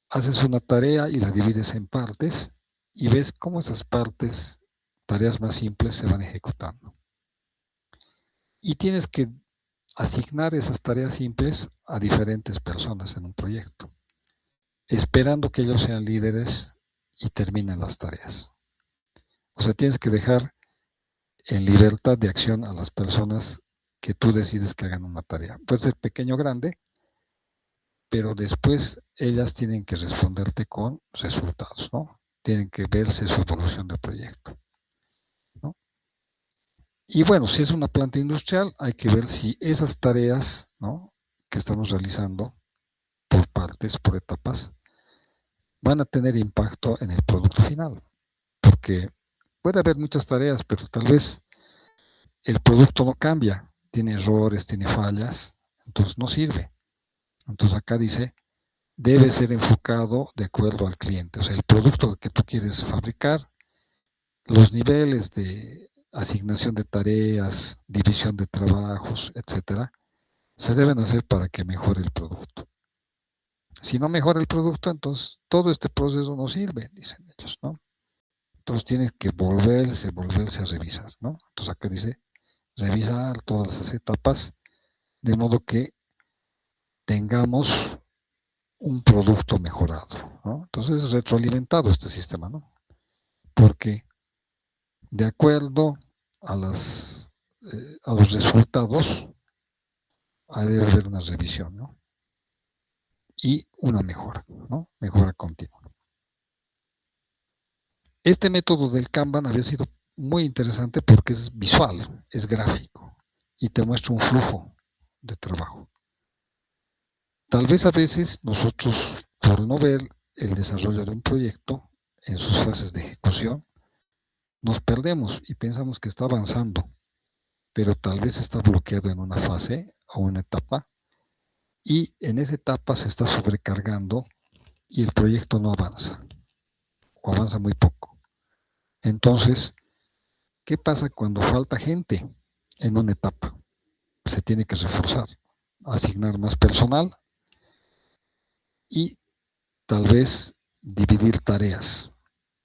Haces una tarea y la divides en partes y ves cómo esas partes, tareas más simples, se van ejecutando. Y tienes que asignar esas tareas simples a diferentes personas en un proyecto, esperando que ellos sean líderes y terminen las tareas. O sea, tienes que dejar en libertad de acción a las personas que tú decides que hagan una tarea. Puede ser pequeño o grande, pero después ellas tienen que responderte con resultados, ¿no? Tienen que verse su evolución del proyecto, ¿no? Y bueno, si es una planta industrial, hay que ver si esas tareas, ¿no?, que estamos realizando por partes, por etapas, van a tener impacto en el producto final. Porque puede haber muchas tareas, pero tal vez el producto no cambia, tiene errores, tiene fallas, entonces no sirve. Entonces acá dice, debe ser enfocado de acuerdo al cliente. O sea, el producto que tú quieres fabricar, los niveles de asignación de tareas, división de trabajos, etcétera, se deben hacer para que mejore el producto. Si no mejora el producto, entonces todo este proceso no sirve, dicen ellos, ¿no? Entonces tiene que volverse a revisar, ¿no? Entonces acá dice, revisar todas las etapas, de modo que tengamos un producto mejorado, ¿no? Entonces es retroalimentado este sistema, ¿no? Porque de acuerdo a los resultados, debe haber una revisión, ¿no? Y una mejora, ¿no? Mejora continua. Este método del Kanban había sido muy interesante porque es visual, es gráfico y te muestra un flujo de trabajo. Tal vez a veces nosotros, por no ver el desarrollo de un proyecto en sus fases de ejecución, nos perdemos y pensamos que está avanzando, pero tal vez está bloqueado en una fase o una etapa y en esa etapa se está sobrecargando y el proyecto no avanza o avanza muy poco. Entonces, ¿qué pasa cuando falta gente en una etapa? Se tiene que reforzar, asignar más personal y tal vez dividir tareas.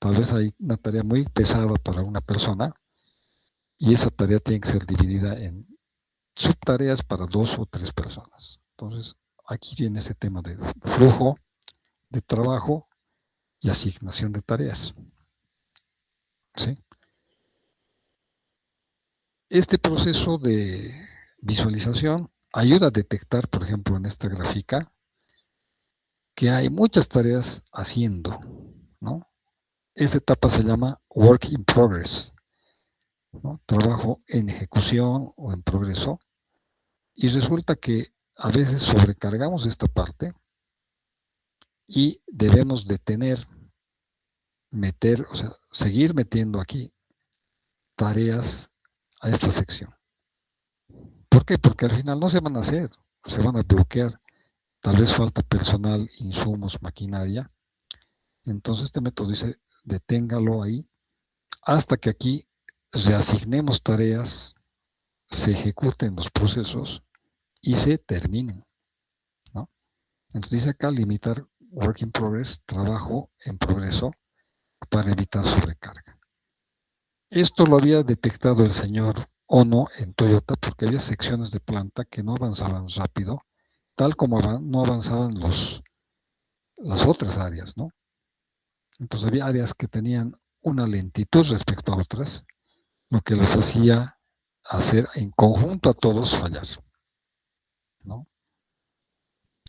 Tal vez hay una tarea muy pesada para una persona y esa tarea tiene que ser dividida en subtareas para 2 o 3 personas. Entonces, aquí viene ese tema de flujo de trabajo y asignación de tareas. ¿Sí? Este proceso de visualización ayuda a detectar, por ejemplo, en esta gráfica, que hay muchas tareas haciendo, ¿no? Esta etapa se llama Work in Progress, ¿no? Trabajo en ejecución o en progreso, y resulta que a veces sobrecargamos esta parte y debemos detener, meter, o sea, seguir metiendo aquí tareas a esta sección. ¿Por qué? Porque al final no se van a hacer, se van a bloquear. Tal vez falta personal, insumos, maquinaria. Entonces este método dice, deténgalo ahí hasta que aquí reasignemos tareas, se ejecuten los procesos y se terminen, ¿no? Entonces dice acá limitar work in progress, trabajo en progreso, para evitar sobrecarga. Esto lo había detectado el señor Ono en Toyota porque había secciones de planta que no avanzaban rápido, tal como no avanzaban las otras áreas, ¿no? Entonces había áreas que tenían una lentitud respecto a otras, lo que les hacía hacer en conjunto a todos fallar, ¿no?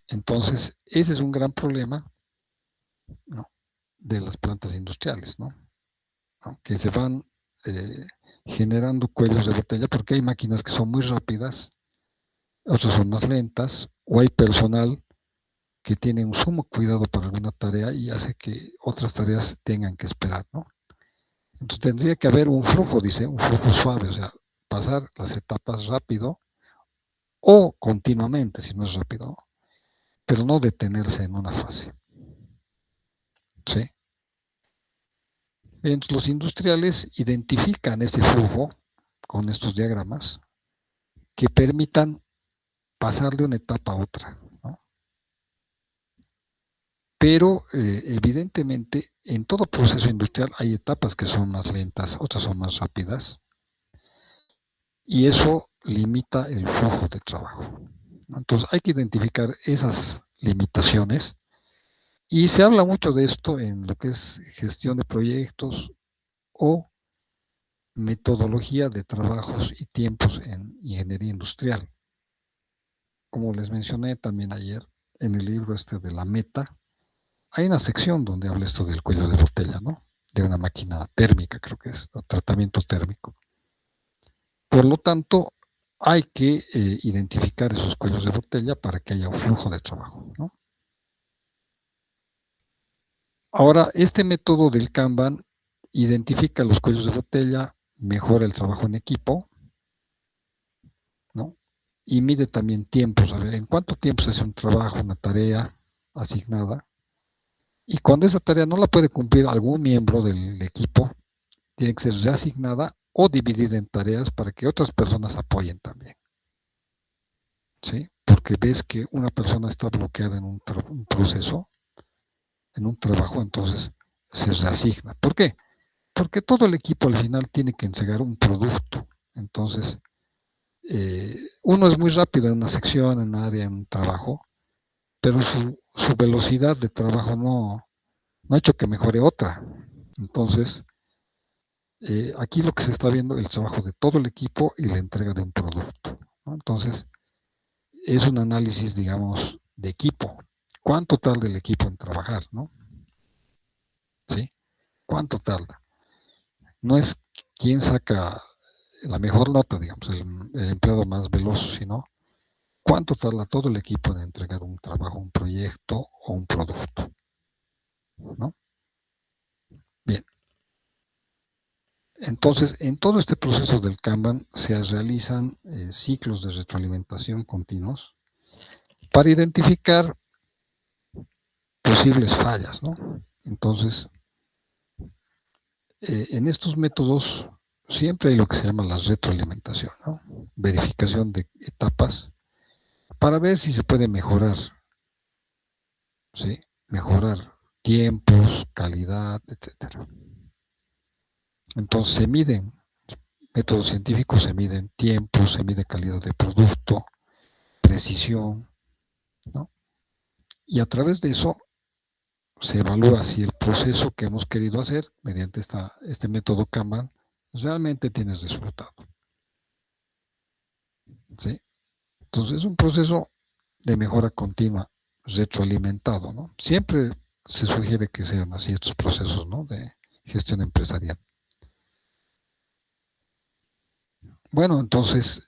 Entonces, ese es un gran problema, ¿no?, de las plantas industriales, ¿no? Que se van generando cuellos de botella porque hay máquinas que son muy rápidas, otras son más lentas, o hay personal que tiene un sumo cuidado para alguna tarea y hace que otras tareas tengan que esperar, ¿no? Entonces tendría que haber un flujo, dice, un flujo suave, o sea, pasar las etapas rápido o continuamente, si no es rápido, pero no detenerse en una fase. ¿Sí? Entonces los industriales identifican ese flujo con estos diagramas que permitan pasar de una etapa a otra, ¿no? Pero evidentemente en todo proceso industrial hay etapas que son más lentas, otras son más rápidas, y eso limita el flujo de trabajo. Entonces hay que identificar esas limitaciones y se habla mucho de esto en lo que es gestión de proyectos o metodología de trabajos y tiempos en ingeniería industrial. Como les mencioné también ayer, en el libro de la Meta, hay una sección donde habla esto del cuello de botella, ¿no? De una máquina térmica, creo que es, o tratamiento térmico. Por lo tanto, hay que identificar esos cuellos de botella para que haya un flujo de trabajo, ¿no? Ahora, este método del Kanban identifica los cuellos de botella, mejora el trabajo en equipo, ¿no? Y mide también tiempos, a ver, en cuánto tiempo se hace un trabajo, una tarea asignada. Y cuando esa tarea no la puede cumplir algún miembro del equipo, tiene que ser reasignada o dividida en tareas para que otras personas apoyen también. ¿Sí? Porque ves que una persona está bloqueada en un proceso, en un trabajo, entonces se reasigna. ¿Por qué? Porque todo el equipo al final tiene que entregar un producto. Entonces, uno es muy rápido en una sección, en un área, en un trabajo, pero su velocidad de trabajo no ha hecho que mejore otra. Entonces, aquí lo que se está viendo es el trabajo de todo el equipo y la entrega de un producto, ¿no? Entonces, es un análisis, digamos, de equipo. ¿Cuánto tarda el equipo en trabajar, no? ¿Sí? ¿Cuánto tarda? No es quién saca la mejor nota, digamos, el empleado más veloz, sino cuánto tarda todo el equipo en entregar un trabajo, un proyecto o un producto, ¿no? Bien. Entonces, en todo este proceso del Kanban se realizan ciclos de retroalimentación continuos para identificar posibles fallas, ¿no? Entonces, en estos métodos siempre hay lo que se llama la retroalimentación, ¿no? Verificación de etapas para ver si se puede mejorar, ¿sí? Mejorar tiempos, calidad, etcétera. Entonces se miden, métodos científicos se miden tiempos, se mide calidad de producto, precisión, ¿no? Y a través de eso se evalúa si el proceso que hemos querido hacer mediante este método Kanban realmente tiene resultado, ¿sí? Entonces es un proceso de mejora continua, retroalimentado, ¿no? Siempre se sugiere que sean así estos procesos, ¿no? De gestión empresarial. Bueno, entonces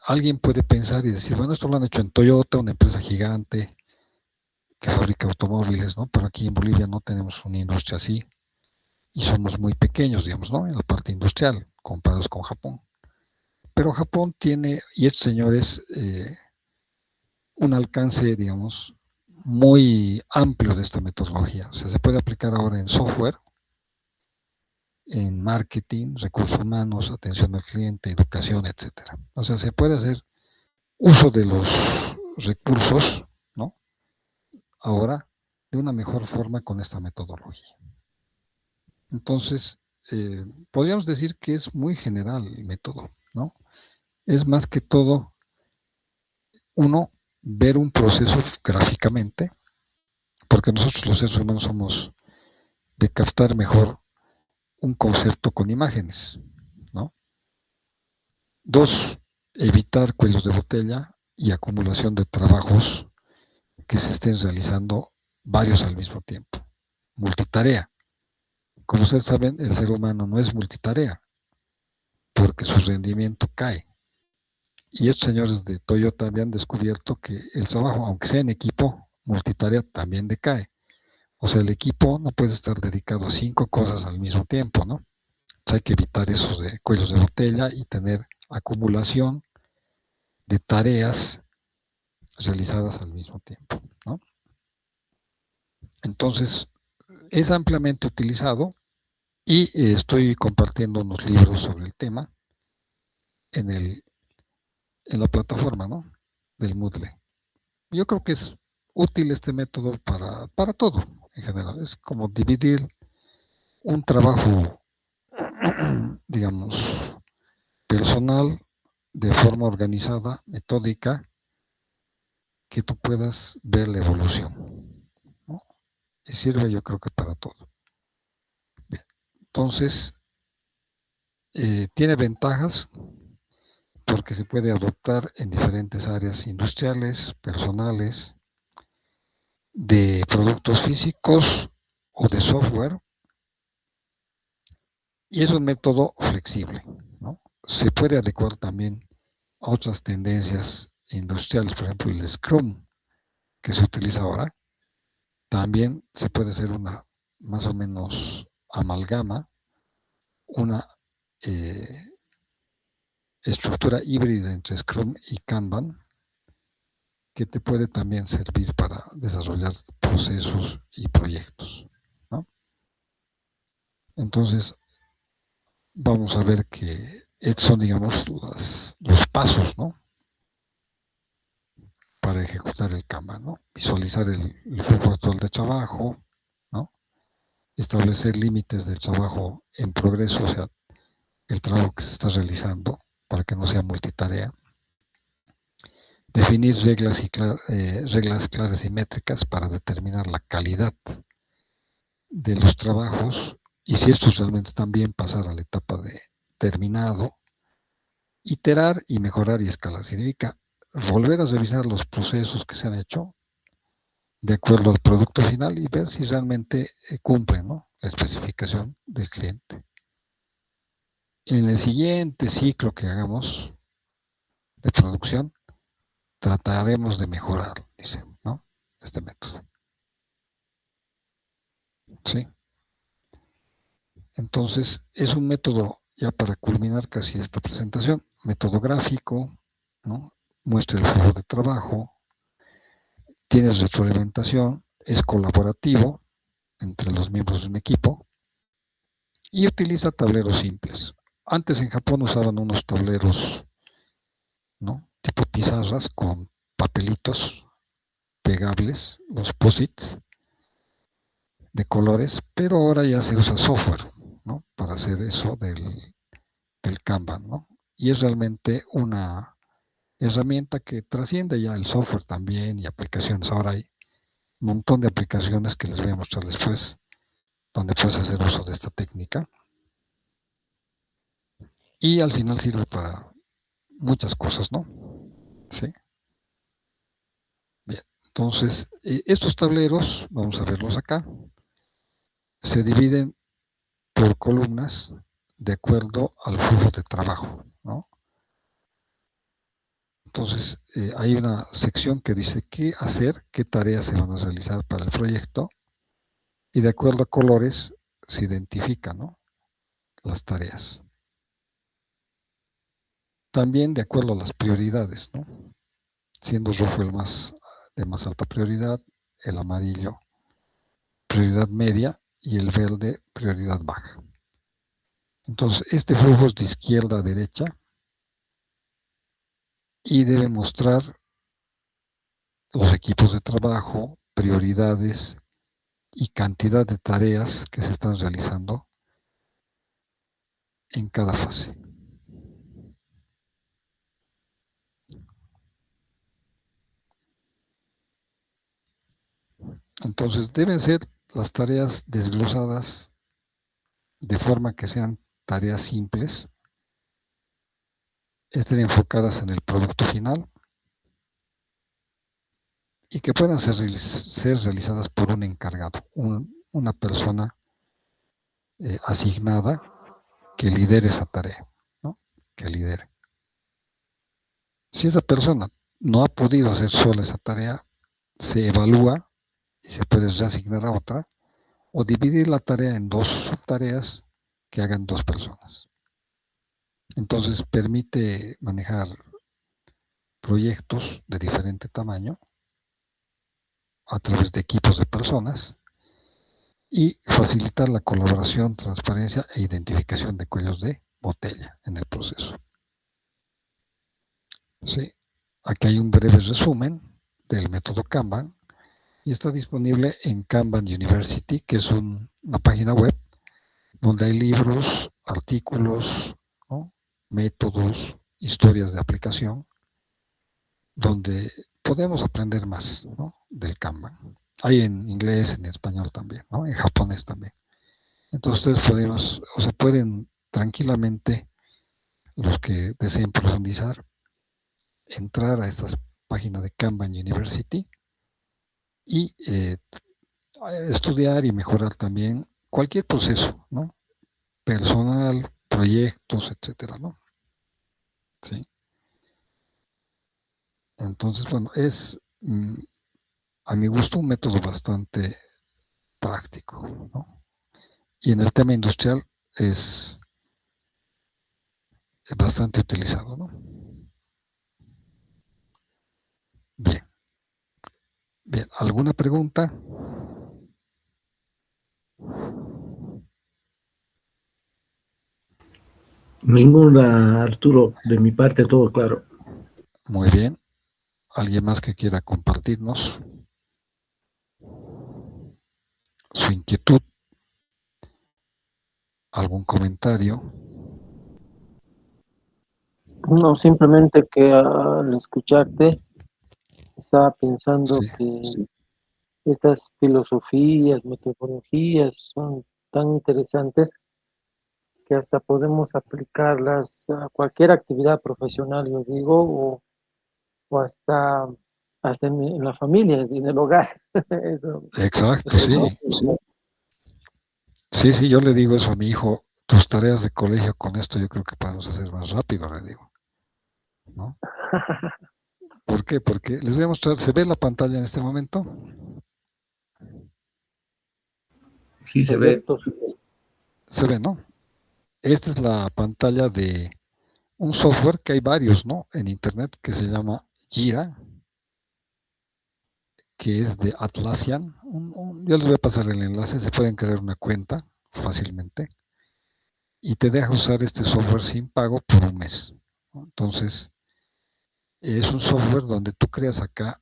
alguien puede pensar y decir, bueno, esto lo han hecho en Toyota, una empresa gigante que fabrica automóviles, ¿no? Pero aquí en Bolivia no tenemos una industria así y somos muy pequeños, digamos, ¿no? En la parte industrial, comparados con Japón. Pero Japón tiene, y estos señores, un alcance, digamos, muy amplio de esta metodología. O sea, se puede aplicar ahora en software, en marketing, recursos humanos, atención al cliente, educación, etcétera. O sea, se puede hacer uso de los recursos, ¿no? Ahora, de una mejor forma con esta metodología. Entonces, podríamos decir que es muy general el método, ¿no? Es más que todo, uno, ver un proceso gráficamente, porque nosotros los seres humanos somos de captar mejor un concepto con imágenes, ¿no? Dos, evitar cuellos de botella y acumulación de trabajos que se estén realizando varios al mismo tiempo. Multitarea. Como ustedes saben, el ser humano no es multitarea, porque su rendimiento cae. Y estos señores de Toyota habían descubierto que el trabajo, aunque sea en equipo, multitarea también decae. O sea, el equipo no puede estar dedicado a 5 cosas al mismo tiempo, ¿no? Entonces hay que evitar esos de cuellos de botella y tener acumulación de tareas realizadas al mismo tiempo, ¿no? Entonces, es ampliamente utilizado y estoy compartiendo unos libros sobre el tema en la plataforma, ¿no? Del Moodle. Yo creo que es útil este método para todo en general. Es como dividir un trabajo, digamos, personal de forma organizada, metódica, que tú puedas ver la evolución, ¿no? Y sirve yo creo que para todo. Bien. Entonces, tiene ventajas porque se puede adoptar en diferentes áreas industriales, personales, de productos físicos o de software, y es un método flexible, ¿no? Se puede adecuar también a otras tendencias industriales, por ejemplo el Scrum que se utiliza ahora, también se puede hacer una más o menos amalgama, una estructura híbrida entre Scrum y Kanban, que te puede también servir para desarrollar procesos y proyectos, ¿no? Entonces, vamos a ver que estos son, digamos, los pasos, ¿no? Para ejecutar el Kanban, ¿no? Visualizar el flujo actual de trabajo, ¿no? Establecer límites del trabajo en progreso, o sea, el trabajo que se está realizando para que no sea multitarea. Definir reglas claras y métricas para determinar la calidad de los trabajos y si estos realmente están bien, pasar a la etapa de terminado. Iterar y mejorar y escalar. Significa volver a revisar los procesos que se han hecho de acuerdo al producto final y ver si realmente cumplen, ¿no?, la especificación del cliente. En el siguiente ciclo que hagamos de producción, trataremos de mejorar, dice, ¿no?, este método. ¿Sí? Entonces, es un método, ya para culminar casi esta presentación, método gráfico, ¿no? Muestra el flujo de trabajo, tiene retroalimentación, es colaborativo entre los miembros de un equipo y utiliza tableros simples. Antes en Japón usaban unos tableros, ¿no?, tipo pizarras con papelitos pegables, los POSITs de colores, pero ahora ya se usa software, ¿no?, para hacer eso del Kanban, ¿no? Y es realmente una herramienta que trasciende ya el software también y aplicaciones. Ahora hay un montón de aplicaciones que les voy a mostrar después, donde puedes hacer uso de esta técnica. Y al final sirve para muchas cosas, ¿no? Sí. Bien, entonces, estos tableros, vamos a verlos acá, se dividen por columnas de acuerdo al flujo de trabajo, ¿no? Entonces, hay una sección que dice qué hacer, qué tareas se van a realizar para el proyecto, y de acuerdo a colores se identifican, ¿no?, las tareas. También de acuerdo a las prioridades, ¿no?, siendo rojo el de más alta prioridad, el amarillo prioridad media y el verde prioridad baja. Entonces, este flujo es de izquierda a derecha y debe mostrar los equipos de trabajo, prioridades y cantidad de tareas que se están realizando en cada fase. Entonces, deben ser las tareas desglosadas de forma que sean tareas simples, estén enfocadas en el producto final y que puedan ser realizadas por un encargado, una persona asignada que lidere esa tarea, ¿no?, que lidere. Si esa persona no ha podido hacer sola esa tarea, se evalúa y se puede reasignar a otra o dividir la tarea en dos subtareas que hagan dos personas. Entonces permite manejar proyectos de diferente tamaño a través de equipos de personas y facilitar la colaboración, transparencia e identificación de cuellos de botella en el proceso. Sí, aquí hay un breve resumen del método Kanban y está disponible en Kanban University, que es una página web donde hay libros, artículos, ¿no?, métodos, historias de aplicación, donde podemos aprender más, ¿no?, del Kanban. Hay en inglés, en español también, ¿no?, en japonés también. Entonces ustedes pueden tranquilamente los que deseen profundizar, entrar a estas páginas de Kanban University y estudiar y mejorar también cualquier proceso, ¿no? Personal, proyectos, etcétera, ¿no? Sí. Entonces, bueno, es a mi gusto un método bastante práctico, ¿no? Y en el tema industrial es bastante utilizado, ¿no? Bien, bien. ¿Alguna pregunta? Ninguna, Arturo, de mi parte todo claro. Muy bien. ¿Alguien más que quiera compartirnos su inquietud? ¿Algún comentario? No, simplemente que al escucharte estaba pensando Sí, que estas filosofías, metodologías son tan interesantes que hasta podemos aplicarlas a cualquier actividad profesional, yo digo, o hasta en la familia, en el hogar. Eso, exacto, eso, sí. Sí, sí, yo le digo eso a mi hijo, tus tareas de colegio con esto yo creo que podemos hacer más rápido, le digo, ¿no? ¿Por qué? Porque les voy a mostrar, ¿se ve la pantalla en este momento? Sí se ve. proyectos. Se ve, ¿no? Esta es la pantalla de un software que hay varios, ¿no? En internet que se llama Jira, que es de Atlassian. Yo les voy a pasar el enlace, se pueden crear una cuenta fácilmente y te deja usar este software sin pago por un mes, ¿no? Entonces, es un software donde tú creas acá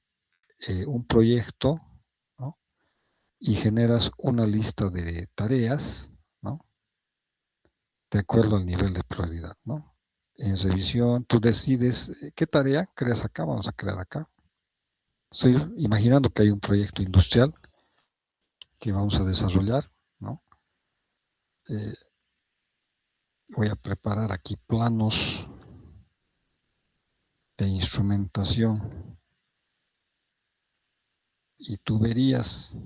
un proyecto, ¿no? Y generas una lista de tareas, ¿no? De acuerdo al nivel de prioridad, ¿no? En revisión, tú decides qué tarea creas acá, vamos a crear acá. Estoy imaginando que hay un proyecto industrial que vamos a desarrollar, ¿no? Eh, voy a preparar aquí planos de instrumentación y tuberías,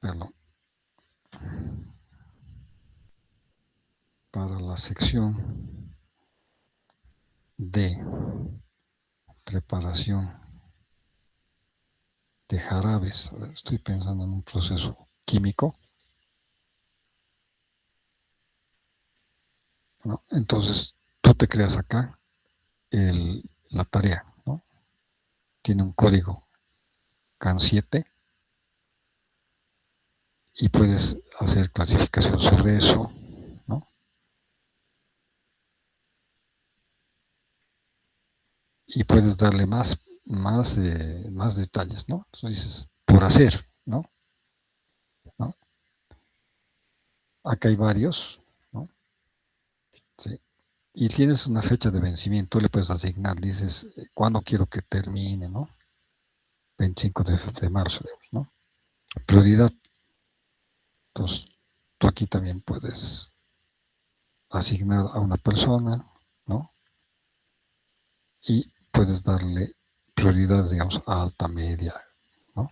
perdón, para la sección de preparación de jarabes. Estoy pensando en un proceso químico, ¿no? Entonces, tú te creas acá la tarea, ¿no? Tiene un código CAN7 y puedes hacer clasificación sobre eso, ¿no? Y puedes darle más detalles, ¿no? Entonces dices, por hacer, ¿no? ¿No? Acá hay varios, ¿no? Sí. Y tienes una fecha de vencimiento, le puedes asignar, dices, ¿cuándo quiero que termine, ¿no? 25 de marzo, digamos, ¿no? Prioridad. Entonces, tú aquí también puedes asignar a una persona, ¿no? Y puedes darle prioridad, digamos, a alta, media, ¿no?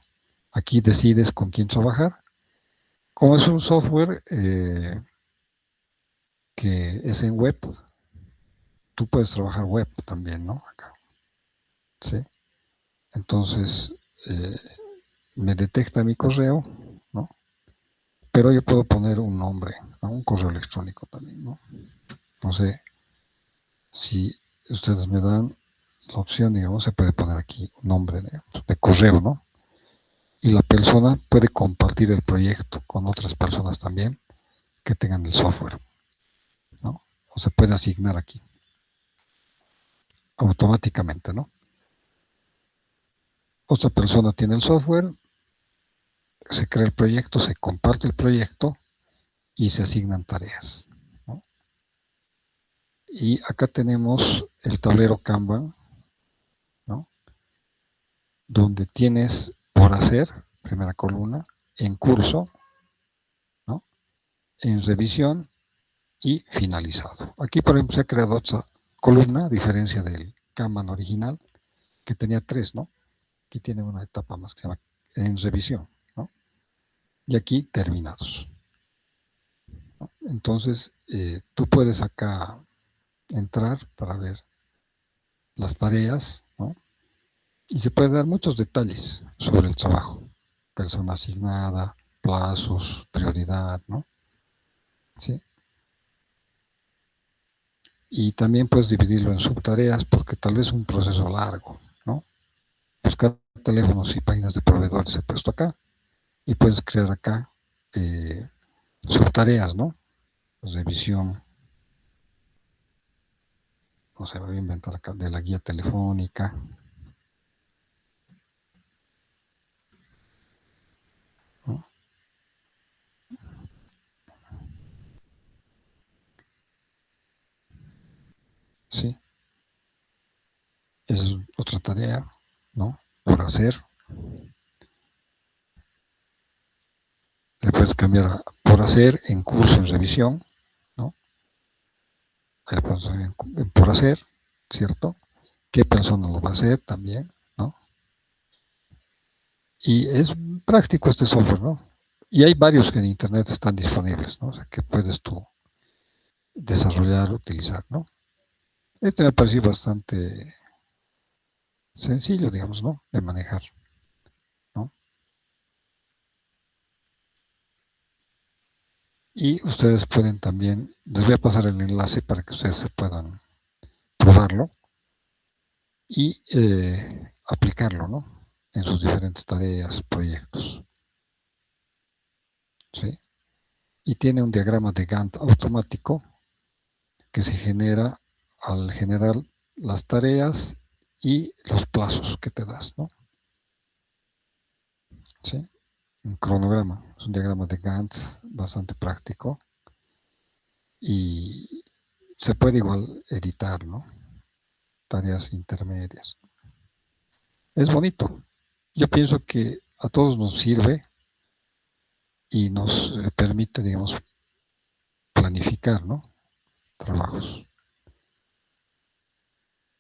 Aquí decides con quién trabajar. Como es un software que es en web, tú puedes trabajar web también, ¿no? Acá, ¿sí? Entonces, eh, me detecta mi correo, ¿no? Pero yo puedo poner un nombre, ¿no? Un correo electrónico también, ¿no? No sé si ustedes me dan la opción, digamos, se puede poner aquí un nombre de correo, ¿no? Y la persona puede compartir el proyecto con otras personas también que tengan el software, ¿no? O se puede asignar aquí automáticamente, ¿no? Otra persona tiene el software, se crea el proyecto, se comparte el proyecto y se asignan tareas, ¿no? Y acá tenemos el tablero Kanban, ¿no? Donde tienes por hacer, primera columna, en curso, ¿no? En revisión y finalizado. Aquí, por ejemplo, se ha creado otra columna, a diferencia del Kanban original, que tenía 3, ¿no? Aquí tiene una etapa más que se llama en revisión, ¿no? Y aquí terminados, ¿no? Entonces, tú puedes acá entrar para ver las tareas, ¿no? Y se pueden dar muchos detalles sobre el trabajo. Persona asignada, plazos, prioridad, ¿no? ¿Sí? Y también puedes dividirlo en subtareas porque tal vez es un proceso largo, ¿no? Buscar teléfonos y páginas de proveedores he puesto acá y puedes crear acá subtareas, ¿no? Revisión, no sé, voy a inventar acá de la guía telefónica. ¿No? Sí, esa es otra tarea, ¿no? Por hacer. Le puedes cambiar a por hacer, en curso, en revisión, ¿no? Le puedes poner en por hacer, ¿cierto? ¿Qué persona lo va a hacer también, ¿no? Y es práctico este software, ¿no? Y hay varios que en internet están disponibles, ¿no? O sea, que puedes tú desarrollar, utilizar, ¿no? Este me pareció bastante sencillo, digamos, ¿no? De manejar, ¿no? Y ustedes pueden también, les voy a pasar el enlace para que ustedes se puedan probarlo y aplicarlo, ¿no? En sus diferentes tareas, proyectos, ¿sí? Y tiene un diagrama de Gantt automático que se genera al generar las tareas y los plazos que te das, ¿no? ¿Sí? Un cronograma, es un diagrama de Gantt bastante práctico y se puede igual editar, ¿no? Tareas intermedias. Es bonito. Yo pienso que a todos nos sirve y nos permite, digamos, planificar, ¿no? Trabajos.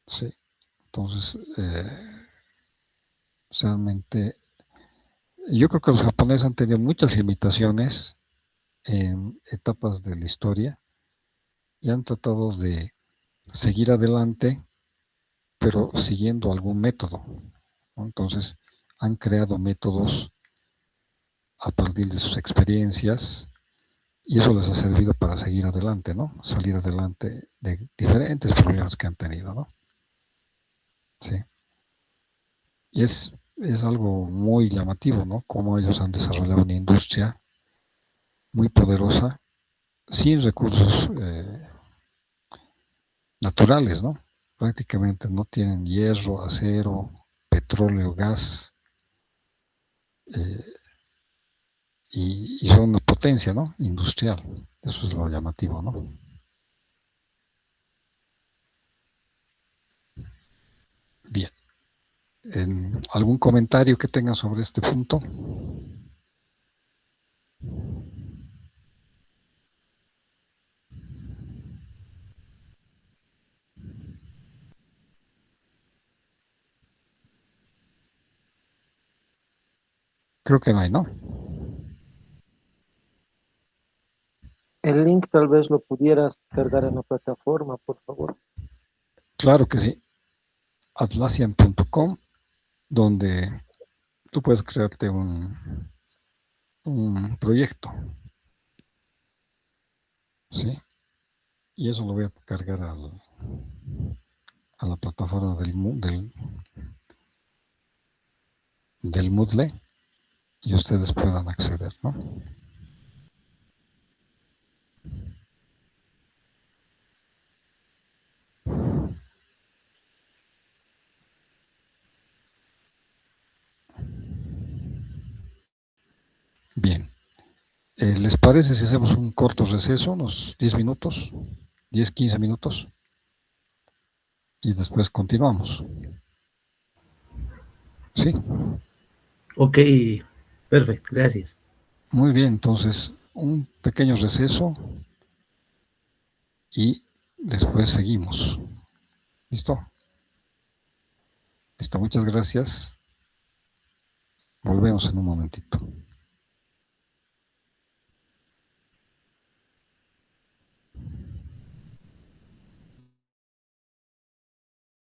Sí. Entonces, realmente, yo creo que los japoneses han tenido muchas limitaciones en etapas de la historia y han tratado de seguir adelante, pero siguiendo algún método, ¿no? Entonces, han creado métodos a partir de sus experiencias y eso les ha servido para seguir adelante, ¿no? Salir adelante de diferentes problemas que han tenido, ¿no? Sí. Y es algo muy llamativo, ¿no? Cómo ellos han desarrollado una industria muy poderosa sin recursos naturales, ¿no? Prácticamente no tienen hierro, acero, petróleo, gas, eh, y son una potencia, ¿no? Industrial. Eso es lo llamativo, ¿no? Bien. ¿Algún comentario que tengan sobre este punto? Creo que no hay, ¿no? El link tal vez lo pudieras cargar en la plataforma, por favor. Claro que sí. Atlassian.com, donde tú puedes crearte un proyecto, ¿sí? Y eso lo voy a cargar a la plataforma del Moodle y ustedes puedan acceder, ¿no? Bien. ¿Les parece si hacemos un corto receso, unos 10 minutos, 10, 15 minutos? Y después continuamos. ¿Sí? Ok, perfecto, gracias. Muy bien, entonces un pequeño receso y después seguimos. ¿Listo? Listo, muchas gracias. Volvemos en un momentito.